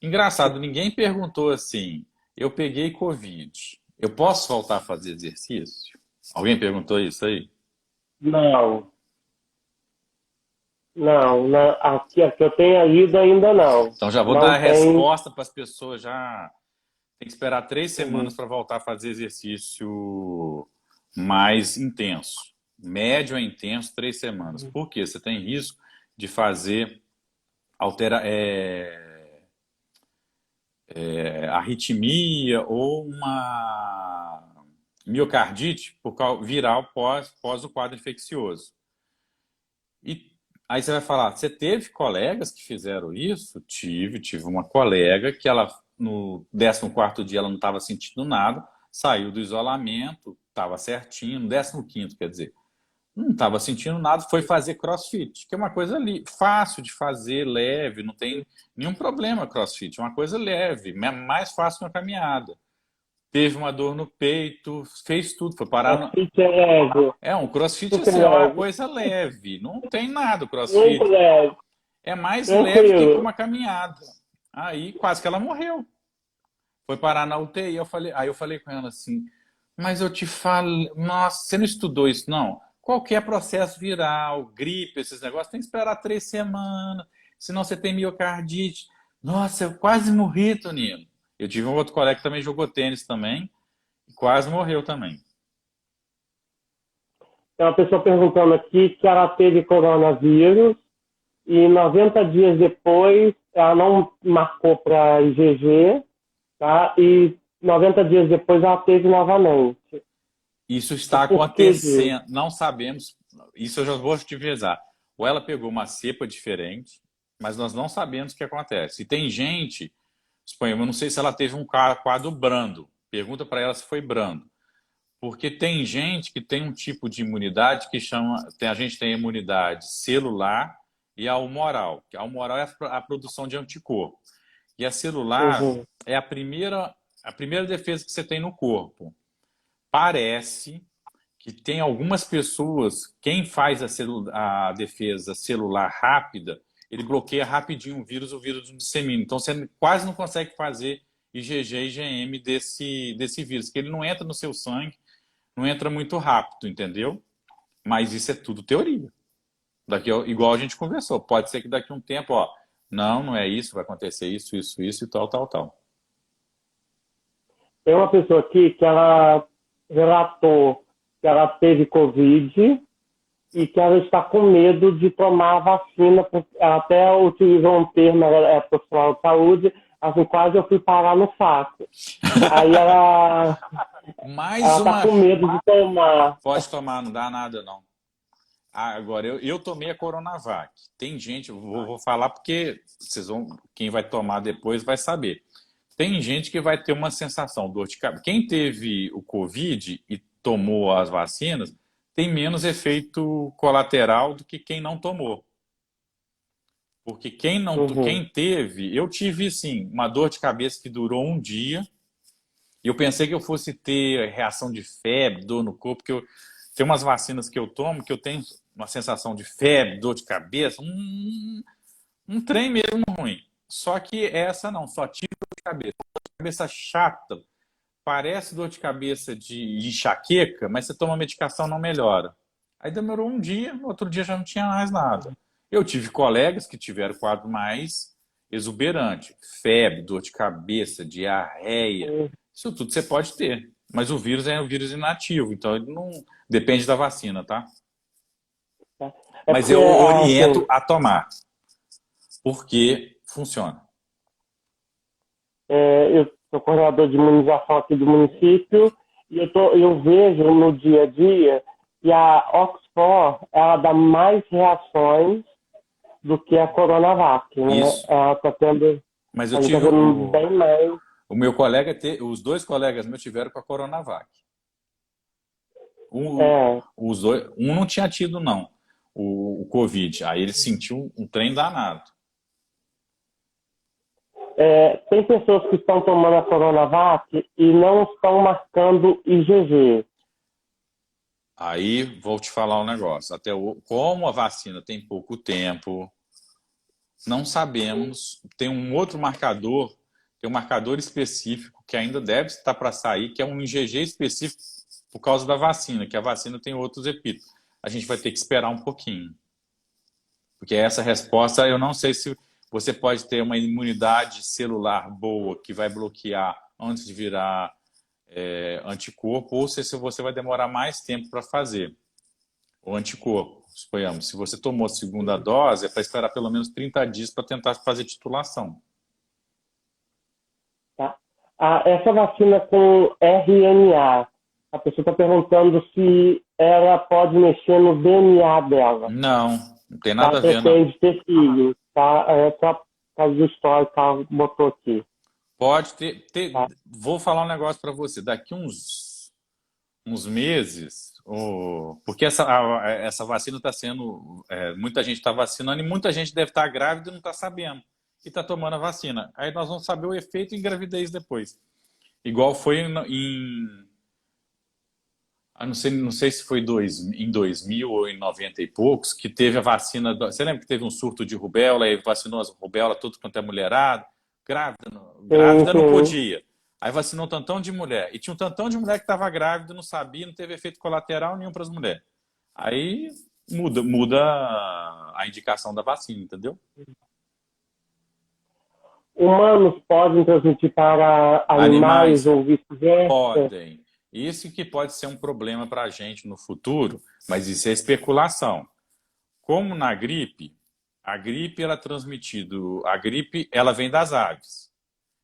Engraçado, ninguém perguntou assim: eu peguei Covid, eu posso voltar a fazer exercício? Alguém perguntou isso aí? não, aqui eu tenho lido ainda não. Então já vou dar a Não tem. resposta para as pessoas já. Tem que esperar 3 semanas Uhum. para voltar a fazer exercício mais intenso. Médio a intenso, 3 semanas. Por quê? Você tem risco de fazer arritmia ou uma miocardite viral pós o quadro infeccioso. E aí você vai falar, você teve colegas que fizeram isso? Tive uma colega que ela no 14º dia ela não estava sentindo nada, saiu do isolamento, estava certinho, no 15º, quer dizer, não estava sentindo nada, foi fazer CrossFit, que é uma coisa ali, fácil de fazer, leve, não tem nenhum problema CrossFit, é uma coisa leve, mais fácil que uma caminhada. Teve uma dor no peito, fez tudo, foi parar no... CrossFit é leve. Um CrossFit Super assim, é uma leve. coisa leve, não tem nada o Muito CrossFit. leve. É mais leve que Tranquilo. uma caminhada. Aí quase que ela morreu. Foi parar na UTI. Aí eu falei com ela assim, mas eu te falo, nossa, você não estudou isso, não? Qualquer processo viral, gripe, esses negócios, tem que esperar 3 semanas, senão você tem miocardite. Nossa, eu quase morri, Tonino. Eu tive um outro colega que também jogou tênis também, e quase morreu também. Tem uma pessoa perguntando aqui que ela teve coronavírus e 90 dias depois ela não marcou para IgG, tá? E 90 dias depois ela teve novamente. Isso O está porquê disso? acontecendo, não sabemos, isso eu já vou te avisar. Ou ela pegou uma cepa diferente, mas nós não sabemos o que acontece. E tem gente, suponhamos, eu não sei se ela teve um quadro brando, pergunta para ela se foi brando. Porque tem gente que tem um tipo de imunidade que a gente tem a imunidade celular e a humoral. A humoral é a produção de anticorpo. E a celular Uhum. é a primeira defesa que você tem no corpo. Parece que tem algumas pessoas, quem faz a defesa celular rápida, ele bloqueia rapidinho o vírus não dissemina. Então você quase não consegue fazer IgG e IgM desse vírus, que ele não entra no seu sangue, não entra muito rápido, entendeu? Mas isso é tudo teoria. Igual a gente conversou. Pode ser que daqui a um tempo, ó, não é isso, vai acontecer isso e tal, tal, tal. Tem uma pessoa aqui que ela relatou que ela teve Covid e que ela está com medo de tomar a vacina, porque ela até utilizou um termo, ela é profissional de saúde, assim, quase eu fui parar no saco. Aí ela Mais está uma. com medo de tomar. Pode tomar, não dá nada, não. Agora, eu tomei a Coronavac. Tem gente, eu vou falar porque quem vai tomar depois vai saber. Tem gente que vai ter uma sensação, dor de cabeça. Quem teve o Covid e tomou as vacinas tem menos efeito colateral do que quem não tomou. Porque Uhum. quem teve, eu tive sim, uma dor de cabeça que durou um dia. E eu pensei que eu fosse ter reação de febre, dor no corpo, porque tem umas vacinas que eu tomo que eu tenho uma sensação de febre, dor de cabeça, um trem mesmo ruim. Só que essa não, só tive dor de cabeça. Dor de cabeça chata, parece dor de cabeça de enxaqueca, mas você toma a medicação não melhora. Aí demorou um dia, no outro dia já não tinha mais nada. Eu tive colegas que tiveram quadro mais exuberante, febre, dor de cabeça, diarreia. Isso tudo você pode ter. Mas o vírus é um vírus inativo, então ele não depende da vacina, tá? É Mas porque, eu oriento assim, a tomar, porque funciona. eu sou coordenador de imunização aqui do município, e eu vejo no dia a dia que a Oxford, ela dá mais reações do que a Coronavac, né? Isso. Ela está tendo, Mas a eu gente tá tive vendo bem mais. o meu colega, os dois colegas meus tiveram com a Coronavac. Os dois, um não tinha tido, não, o Covid. Aí ele sentiu um trem danado. Tem pessoas que estão tomando a Coronavac e não estão marcando IgG. Aí vou te falar um negócio. Como a vacina tem pouco tempo, não sabemos. Tem um outro marcador, tem um marcador específico que ainda deve estar para sair, que é um IgG específico por causa da vacina, que a vacina tem outros epítopos. A gente vai ter que esperar um pouquinho. Porque essa resposta, eu não sei se você pode ter uma imunidade celular boa que vai bloquear antes de virar anticorpo, ou se você vai demorar mais tempo para fazer o anticorpo. Suponhamos, se você tomou a segunda dose, é para esperar pelo menos 30 dias para tentar fazer titulação. Tá? Essa vacina com RNA, a pessoa está perguntando se ela pode mexer no DNA dela. Não tem nada a ver, não. Pretende ter filho, tá? Só por causa do histórico que ela botou aqui. Pode ter. Tá. Vou falar um negócio para você. Daqui uns meses, porque essa vacina está sendo. Muita gente está vacinando e muita gente deve estar grávida e não está sabendo. E está tomando a vacina. Aí nós vamos saber o efeito em gravidez depois. Igual foi não sei se foi em 2000 ou em 90 e poucos, que teve a vacina. Você lembra que teve um surto de rubéola e vacinou as rubéola tudo quanto é mulherada? Grávida não podia. Aí vacinou um tantão de mulher. E tinha um tantão de mulher que estava grávida, não sabia, não teve efeito colateral nenhum para as mulheres. Aí muda a indicação da vacina, entendeu? Humanos podem transmitir para animais ou vice-versa? Podem. Isso que pode ser um problema para a gente no futuro, mas isso é especulação. Como na gripe, a gripe ela vem das aves.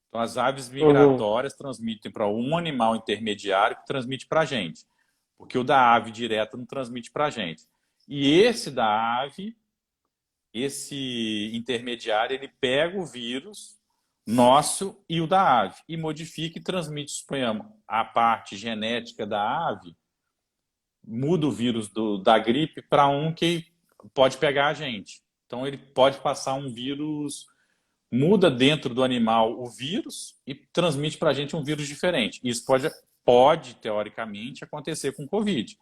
Então as aves migratórias transmitem para um animal intermediário que transmite para a gente, porque o da ave direta não transmite para a gente. E esse da ave, esse intermediário, ele pega o vírus nosso e o da ave e modifica e transmite, suponhamos, a parte genética da ave, muda o vírus da gripe para um que pode pegar a gente. Então ele pode passar um vírus, muda dentro do animal o vírus e transmite para a gente um vírus diferente. Isso pode, teoricamente, acontecer com o Covid.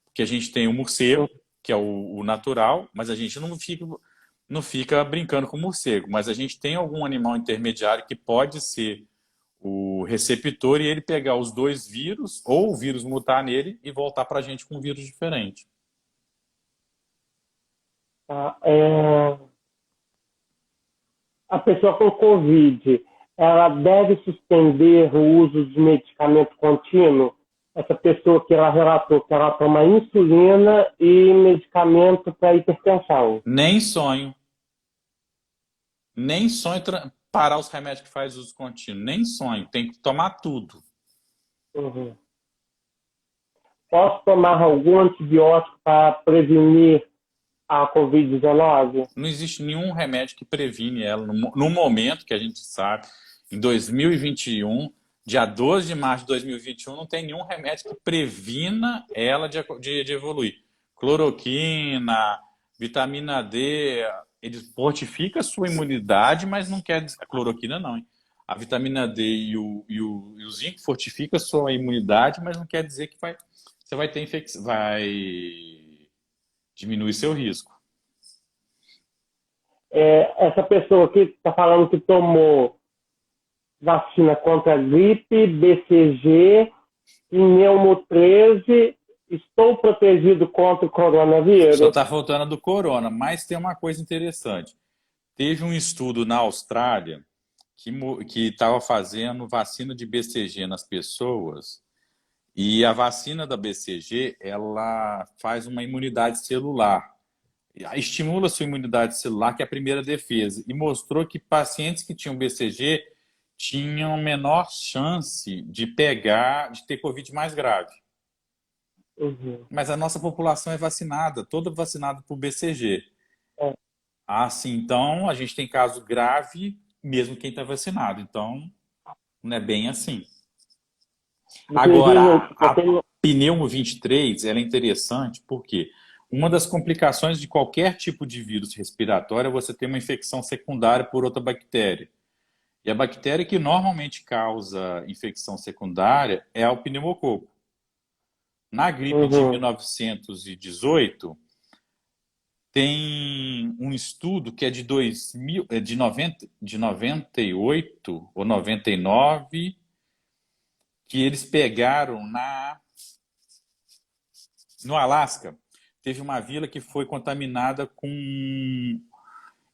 Porque a gente tem o morcego, que é o natural, mas a gente não fica brincando com o morcego. Mas a gente tem algum animal intermediário que pode ser o receptor e ele pegar os dois vírus, ou o vírus mutar nele e voltar para a gente com um vírus diferente. A pessoa com Covid, ela deve suspender o uso de medicamento contínuo? Essa pessoa que ela relatou que ela toma insulina e medicamento para hipertensão. Nem sonho. Nem sonho parar os remédios que faz uso contínuo. Nem sonho. Tem que tomar tudo. Posso tomar algum antibiótico para prevenir a Covid-19? Não existe nenhum remédio que previne ela. No momento que a gente sabe, em 2021, dia 12 de março de 2021, não tem nenhum remédio que previna ela de evoluir. Cloroquina, vitamina D, ele fortifica a sua imunidade, mas não quer dizer... A cloroquina não, hein? A vitamina D e o zinco fortifica a sua imunidade, mas não quer dizer que você vai ter infecção, vai diminuir seu risco. Essa pessoa aqui está falando que tomou vacina contra gripe, BCG, pneumo 13. Estou protegido contra o coronavírus? Só está faltando a do corona, mas tem uma coisa interessante. Teve um estudo na Austrália que estava fazendo vacina de BCG nas pessoas, e a vacina da BCG, ela faz uma imunidade celular. Estimula a sua imunidade celular, que é a primeira defesa, e mostrou que pacientes que tinham BCG tinham menor chance de de ter Covid mais grave. Uhum. Mas a nossa população é vacinada, toda vacinada por BCG. É. Ah, sim, então a gente tem caso grave, mesmo quem está vacinado. Então, não é bem assim. Agora, a pneumo 23, ela é interessante porque uma das complicações de qualquer tipo de vírus respiratório é você ter uma infecção secundária por outra bactéria. E a bactéria que normalmente causa infecção secundária é o pneumococo. Na gripe de 1918, tem um estudo que é de 2000, de 98 ou 99, que eles pegaram no Alasca. Teve uma vila que foi contaminada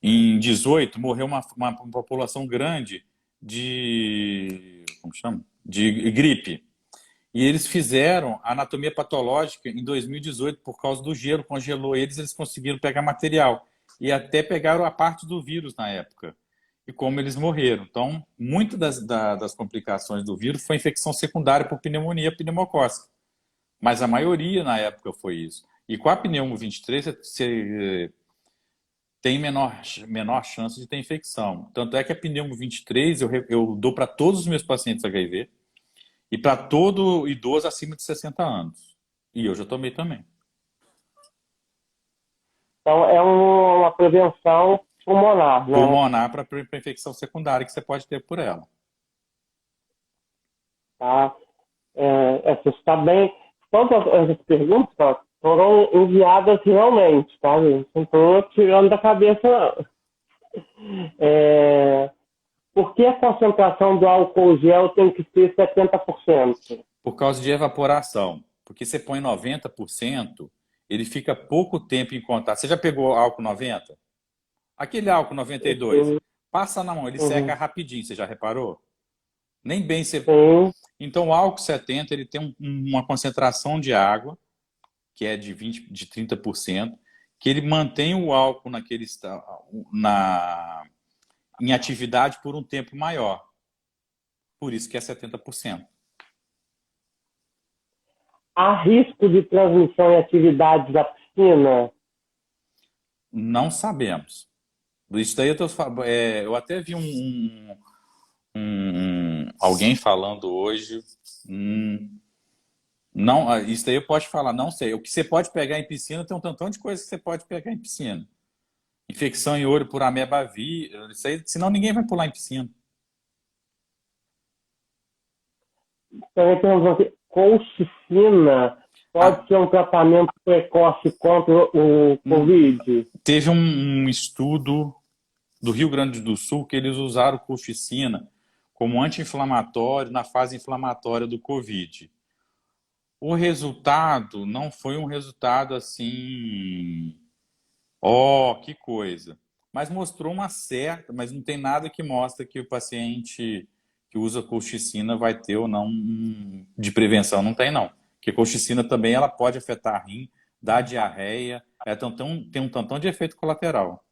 em 18, morreu uma população grande como chama? De gripe. E eles fizeram anatomia patológica em 2018 por causa do gelo, congelou eles conseguiram pegar material. E até pegaram a parte do vírus na época. E como eles morreram. Então, muitas das complicações do vírus foi infecção secundária por pneumonia pneumocócica. Mas a maioria na época foi isso. E com a pneumo 23, você tem menor chance de ter infecção. Tanto é que a pneumo 23 eu dou para todos os meus pacientes HIV e para todo idoso acima de 60 anos. E eu já tomei também. Então, é uma prevenção pulmonar, né? Pulmonar para infecção secundária que você pode ter por ela. Tá? Essa está bem. Todas essas perguntas foram enviadas realmente, tá, gente? Não estou tirando da cabeça, não. Por que a concentração do álcool gel tem que ser 70%? Por causa de evaporação. Porque você põe 90%, ele fica pouco tempo em contato. Você já pegou álcool 90? Aquele álcool 92, passa na mão, ele seca rapidinho, você já reparou? Nem bem você... Então o álcool 70, ele tem uma concentração de água, que é de 30%, que ele mantém o álcool em atividade por um tempo maior. Por isso que é 70%. Há risco de transmissão em atividades da piscina? Não sabemos. Isso daí eu até vi alguém falando hoje. Não, isso daí eu posso falar, não sei. O que você pode pegar em piscina, tem um tantão de coisa que você pode pegar em piscina. Infecção em olho por ameba vírus, senão ninguém vai pular em piscina. Também temos aqui, colchicina pode ser um tratamento precoce contra o Covid? Teve um estudo do Rio Grande do Sul que eles usaram colchicina como anti-inflamatório na fase inflamatória do Covid. O resultado não foi um resultado assim, que coisa. Mas mostrou mas não tem nada que mostre que o paciente que usa colchicina vai ter ou não de prevenção, não tem não. Porque colchicina também ela pode afetar rim, dar diarreia, tem um tantão de efeito colateral.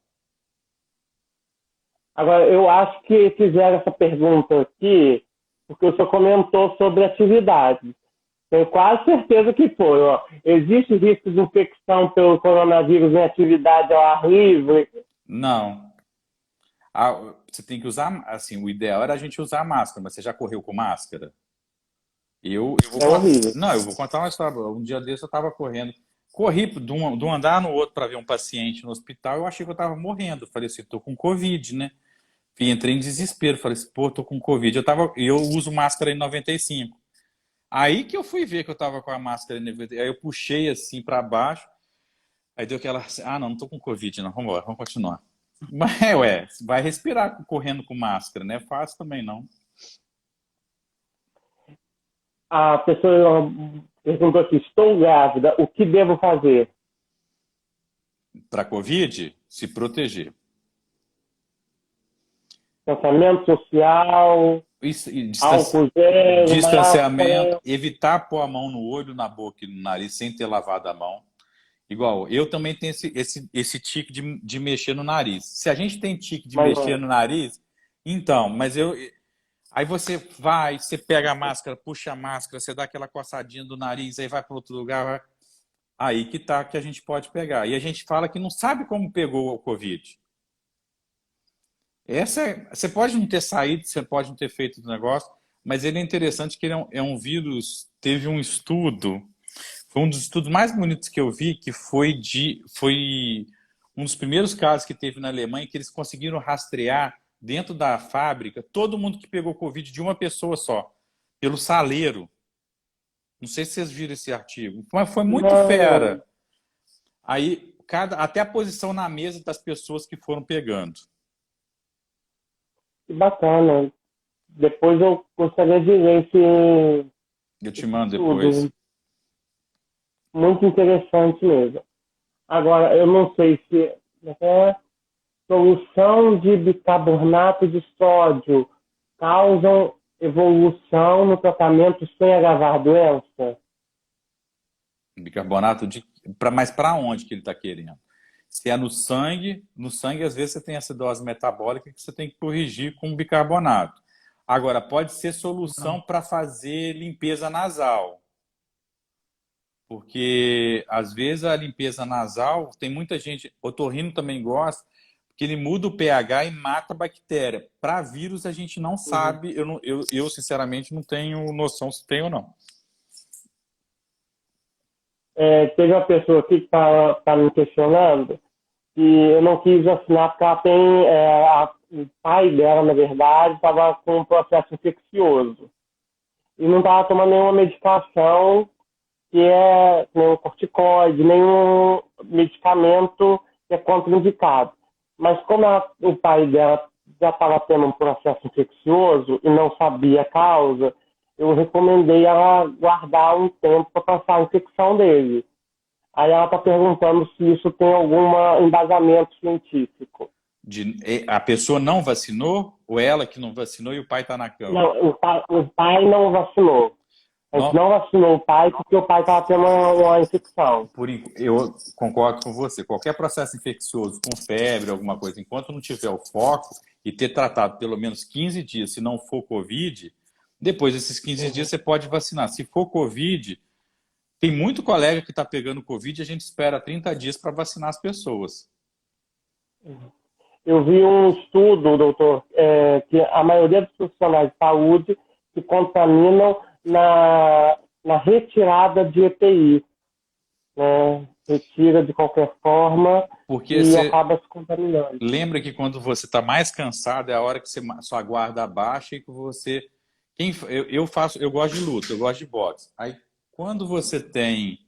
Agora, eu acho que fizeram essa pergunta aqui porque o senhor comentou sobre atividades. Tenho quase certeza que foi. Existe risco de infecção pelo coronavírus em atividade ao ar livre? Não. Você tem que usar, assim, o ideal era a gente usar máscara, mas você já correu com máscara? Eu vou contar uma história. Um dia desse eu estava correndo. Corri de um andar no outro para ver um paciente no hospital. Eu achei que eu estava morrendo. Falei assim, tô com Covid, né? E entrei em desespero. Falei assim, pô, tô com Covid. Eu uso máscara N95. Aí que eu fui ver que eu tava com a máscara N95. Aí eu puxei assim para baixo. Aí deu aquela... não tô com Covid, não. Vamos embora, vamos continuar. Mas, vai respirar correndo com máscara, não é fácil também, não. A pessoa perguntou aqui, estou grávida, o que devo fazer? Para Covid, se proteger. Distanciamento social, álcool gel, distanciamento, evitar pôr a mão no olho, na boca e no nariz sem ter lavado a mão. Igual, eu também tenho esse tique de mexer no nariz. Se a gente tem tique de mexer no nariz, então, mas Aí você vai, você pega a máscara, puxa a máscara, você dá aquela coçadinha do nariz, aí vai para outro lugar, aí que tá que a gente pode pegar. E a gente fala que não sabe como pegou o Covid. Você pode não ter saído, você pode não ter feito o negócio, mas ele é interessante que ele é um vírus. Teve um estudo, foi um dos estudos mais bonitos que eu vi, que foi um dos primeiros casos que teve na Alemanha, que eles conseguiram rastrear dentro da fábrica todo mundo que pegou Covid de uma pessoa só, pelo saleiro. Não sei se vocês viram esse artigo, mas foi muito Não, fera. Aí, até a posição na mesa das pessoas que foram pegando. que bacana. Depois eu gostaria de ver esse Eu te mando depois. estudo. Muito interessante mesmo. Agora, eu não sei se solução de bicarbonato de sódio causam evolução no tratamento sem agravar doença? Bicarbonato mas para onde que ele está querendo? Se é no sangue às vezes você tem acidose metabólica que você tem que corrigir com bicarbonato. Agora, pode ser solução para fazer limpeza nasal. Porque às vezes a limpeza nasal, tem muita gente, otorrino também gosta, porque ele muda o pH e mata a bactéria. Para vírus a gente não sabe, eu sinceramente não tenho noção se tem ou não. Teve uma pessoa aqui que está me questionando e eu não quis vacinar porque ela tem, o pai dela, na verdade, estava com um processo infeccioso e não estava tomando nenhuma medicação que é nenhum corticoide, nenhum medicamento que é contraindicado. Mas como o pai dela já estava tendo um processo infeccioso e não sabia a causa, eu recomendei ela guardar um tempo para passar a infecção dele. Aí ela está perguntando se isso tem algum embasamento científico. A pessoa não vacinou, ou ela que não vacinou e o pai está na cama? Não, o pai não vacinou. A gente não vacinou o pai porque o pai estava tendo uma infecção. Eu concordo com você. Qualquer processo infeccioso, com febre, alguma coisa, enquanto não tiver o foco e ter tratado pelo menos 15 dias, se não for Covid, depois desses 15 dias você pode vacinar. Se for Covid, tem muito colega que está pegando Covid e a gente espera 30 dias para vacinar as pessoas. Eu vi um estudo, doutor, que a maioria dos profissionais de saúde se contaminam na retirada de EPI. Né? Retira de qualquer forma e acaba se contaminando. Lembra que quando você está mais cansado é a hora que sua guarda abaixa e que você... Eu gosto de luta, eu gosto de boxe. Aí quando você tem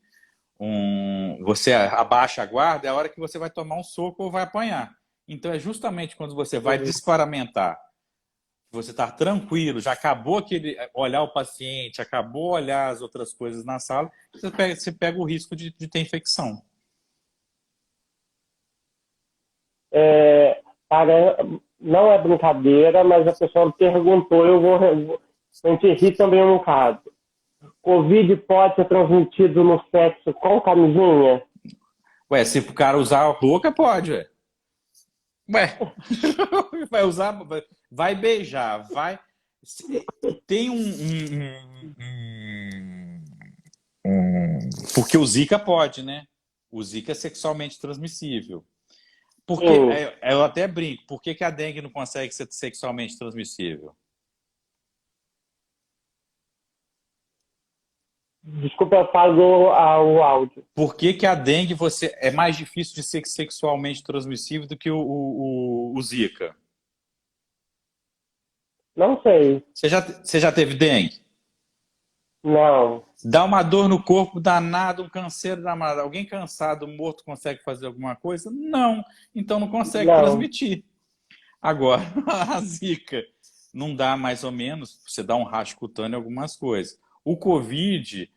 você abaixa a guarda, é a hora que você vai tomar um soco ou vai apanhar. Então é justamente quando você vai desparamentar, você está tranquilo, já acabou aquele olhar o paciente, acabou olhar as outras coisas na sala, você pega o risco de ter infecção. Não é brincadeira, mas a pessoa me perguntou, a gente ri também um bocado. Covid pode ser transmitido no sexo com camisinha? Ué, se o cara usar a boca, pode, ué. Vai usar, vai beijar, vai... Tem porque o Zika pode, né? O Zika é sexualmente transmissível. Porque, eu até brinco, por que a dengue não consegue ser sexualmente transmissível? Desculpa, eu apago o áudio. Por que a dengue é mais difícil de ser sexualmente transmissível do que o Zika? Não sei. Você já teve dengue? Não. Dá uma dor no corpo danado, um canseiro danado. Alguém cansado, morto, consegue fazer alguma coisa? Não. Então não consegue transmitir. Agora, a Zika não dá mais ou menos, você dá um rasgo cutâneo em algumas coisas. O Covid,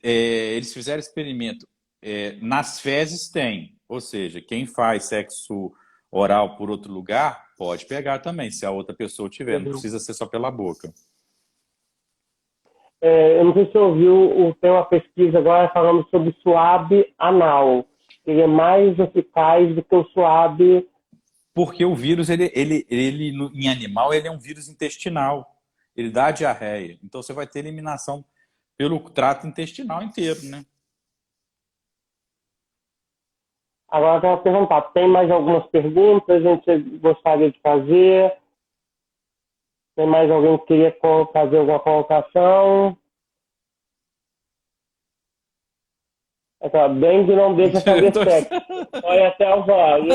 eles fizeram experimento. Nas fezes tem. Ou seja, quem faz sexo oral por outro lugar, pode pegar também, se a outra pessoa tiver. Não precisa ser só pela boca. Eu não sei se você ouviu, tem uma pesquisa agora falando sobre suave anal. Ele é mais eficaz do que o suave... Porque o vírus, ele em animal, ele é um vírus intestinal. ele dá diarreia. Então você vai ter eliminação pelo trato intestinal inteiro, né? Agora eu quero perguntar, tem mais algumas perguntas a gente gostaria de fazer? Tem mais alguém que queria fazer alguma colocação? Dengue não deixa fazer Tô- sexo. Olha até o olho.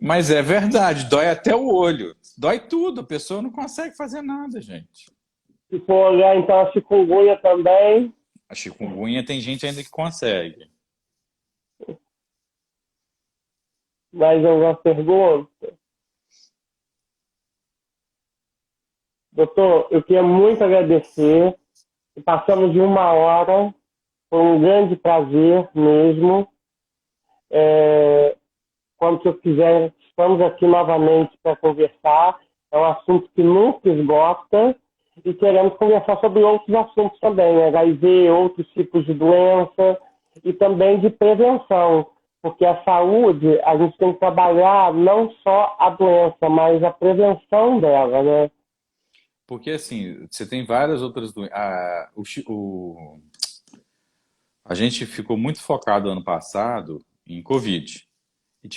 Mas é verdade, dói até o olho. Dói tudo, a pessoa não consegue fazer nada, gente. Se for olhar, então, a chikungunya também. A chikungunya tem gente ainda que consegue. Mais alguma pergunta? Doutor, eu queria muito agradecer. Passamos de 1 hora. Foi um grande prazer mesmo. Quando o senhor quiser, estamos aqui novamente para conversar. É um assunto que nunca esgota e queremos conversar sobre outros assuntos também, HIV, outros tipos de doença e também de prevenção, porque a saúde, a gente tem que trabalhar não só a doença, mas a prevenção dela, né? Porque, assim, você tem várias outras doenças. A gente ficou muito focado ano passado em Covid. E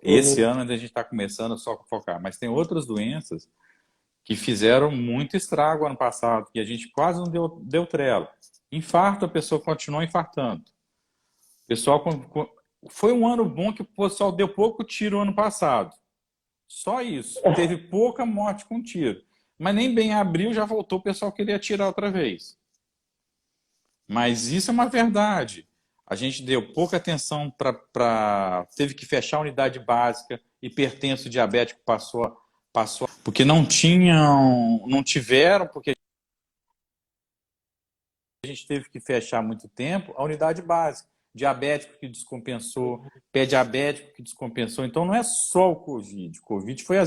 esse ano ainda a gente está começando só a focar, mas tem outras doenças que fizeram muito estrago ano passado, que a gente quase não deu trela. Infarto, a pessoa continuou infartando. O pessoal, foi um ano bom que o pessoal deu pouco tiro ano passado. Só isso. Teve pouca morte com tiro. Mas nem bem abriu, já voltou, o pessoal queria atirar outra vez. Mas isso é uma verdade. A gente deu pouca atenção teve que fechar a unidade básica, hipertenso diabético passou, porque não tiveram, porque a gente teve que fechar muito tempo a unidade básica. Diabético que descompensou, pé diabético que descompensou. Então não é só o Covid. O Covid foi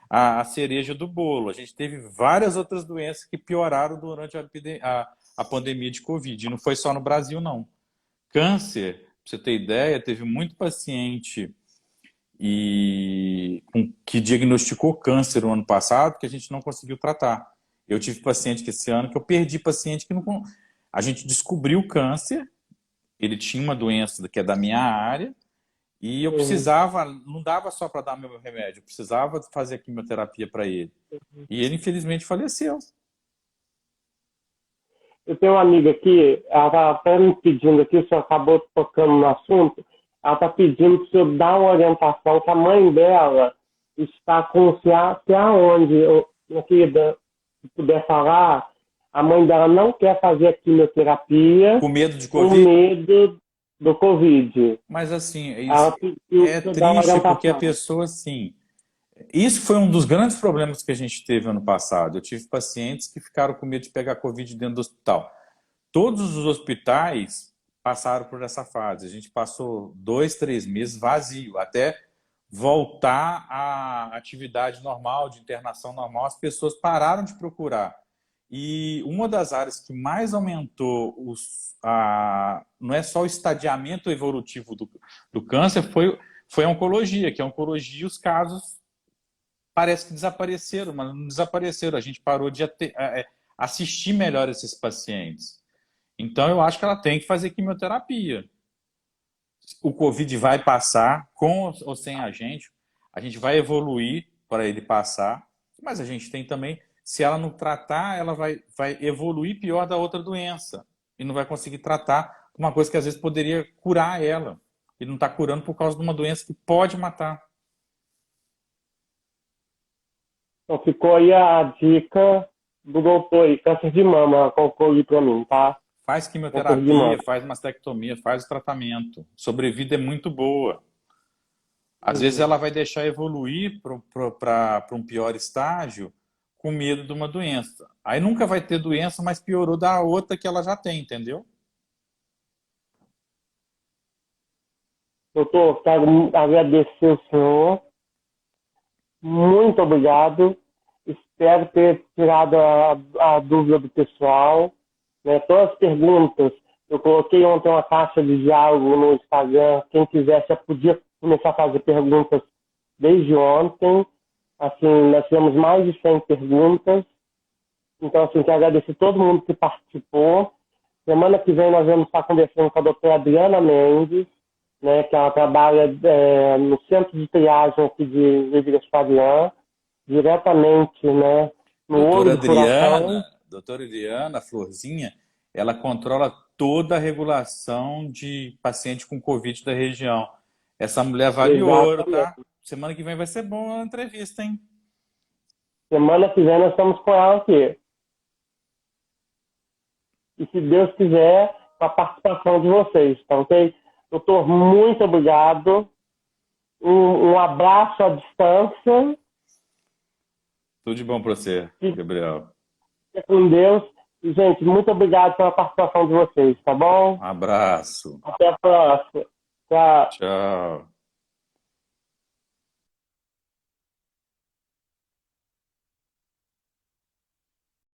a cereja do bolo. A gente teve várias outras doenças que pioraram durante a pandemia de Covid. E não foi só no Brasil, não. Câncer, pra você ter ideia, teve muito paciente que diagnosticou câncer no ano passado que a gente não conseguiu tratar. Eu tive paciente que esse ano que eu perdi paciente que não. A gente descobriu o câncer, ele tinha uma doença que é da minha área, e eu precisava, não dava só para dar meu remédio, eu precisava fazer a quimioterapia para ele. E ele, infelizmente, faleceu. Eu tenho uma amiga aqui, ela está até me pedindo aqui, o senhor acabou tocando no assunto, ela está pedindo para o senhor dar uma orientação que a mãe dela está com se aonde, minha querida, se puder falar, a mãe dela não quer fazer a quimioterapia Com medo de com Covid? medo do Covid. Mas assim, Ela pediu é para dar uma triste porque a orientação. pessoa, assim. Isso foi um dos grandes problemas que a gente teve ano passado. Eu tive pacientes que ficaram com medo de pegar Covid dentro do hospital. Todos os hospitais passaram por essa fase. A gente passou 2, 3 meses vazio, até voltar à atividade normal, de internação normal. As pessoas pararam de procurar. E uma das áreas que mais aumentou não é só o estadiamento evolutivo do câncer, foi a oncologia, que a oncologia, os casos parece que desapareceram, mas não desapareceram. A gente parou de assistir melhor esses pacientes. Então, eu acho que ela tem que fazer quimioterapia. O Covid vai passar, com ou sem a gente vai evoluir para ele passar, mas a gente tem também, se ela não tratar, ela vai evoluir pior da outra doença e não vai conseguir tratar uma coisa que às vezes poderia curar ela. E não está curando por causa de uma doença que pode matar. Então ficou aí a dica do doutor aí, câncer de mama, colocou aí para mim, tá? Faz Câncer de quimioterapia, mama. faz mastectomia, faz o tratamento. Sobrevida é muito boa. Às vezes ela vai deixar evoluir para um pior estágio com medo de uma doença. Aí nunca vai ter doença, mas piorou da outra que ela já tem, entendeu? Doutor, quero agradecer o senhor. Muito obrigado. Espero ter tirado a dúvida do pessoal. Né? Todas as perguntas, eu coloquei ontem uma caixa de diálogo no Instagram. Quem quisesse já podia começar a fazer perguntas desde ontem. Assim, nós tivemos mais de 100 perguntas. Então, assim, quero agradecer todo mundo que participou. Semana que vem nós vamos estar conversando com a doutora Adriana Mendes, né, que ela trabalha no centro de triagem aqui de Luiz Gasparian, diretamente, né, no olho do furacão. Doutora Adriana, a Florzinha, ela controla toda a regulação de paciente com Covid da região. Essa mulher vale ouro, tá? Semana que vem vai ser boa a entrevista, hein? Semana que vem nós estamos com ela aqui. E se Deus quiser, com a participação de vocês, tá ok? Doutor, muito obrigado. Um abraço à distância. Tudo de bom para você, Gabriel. Fique com Deus. E, gente, muito obrigado pela participação de vocês, tá bom? Um abraço. Até a próxima. Tchau. Tchau.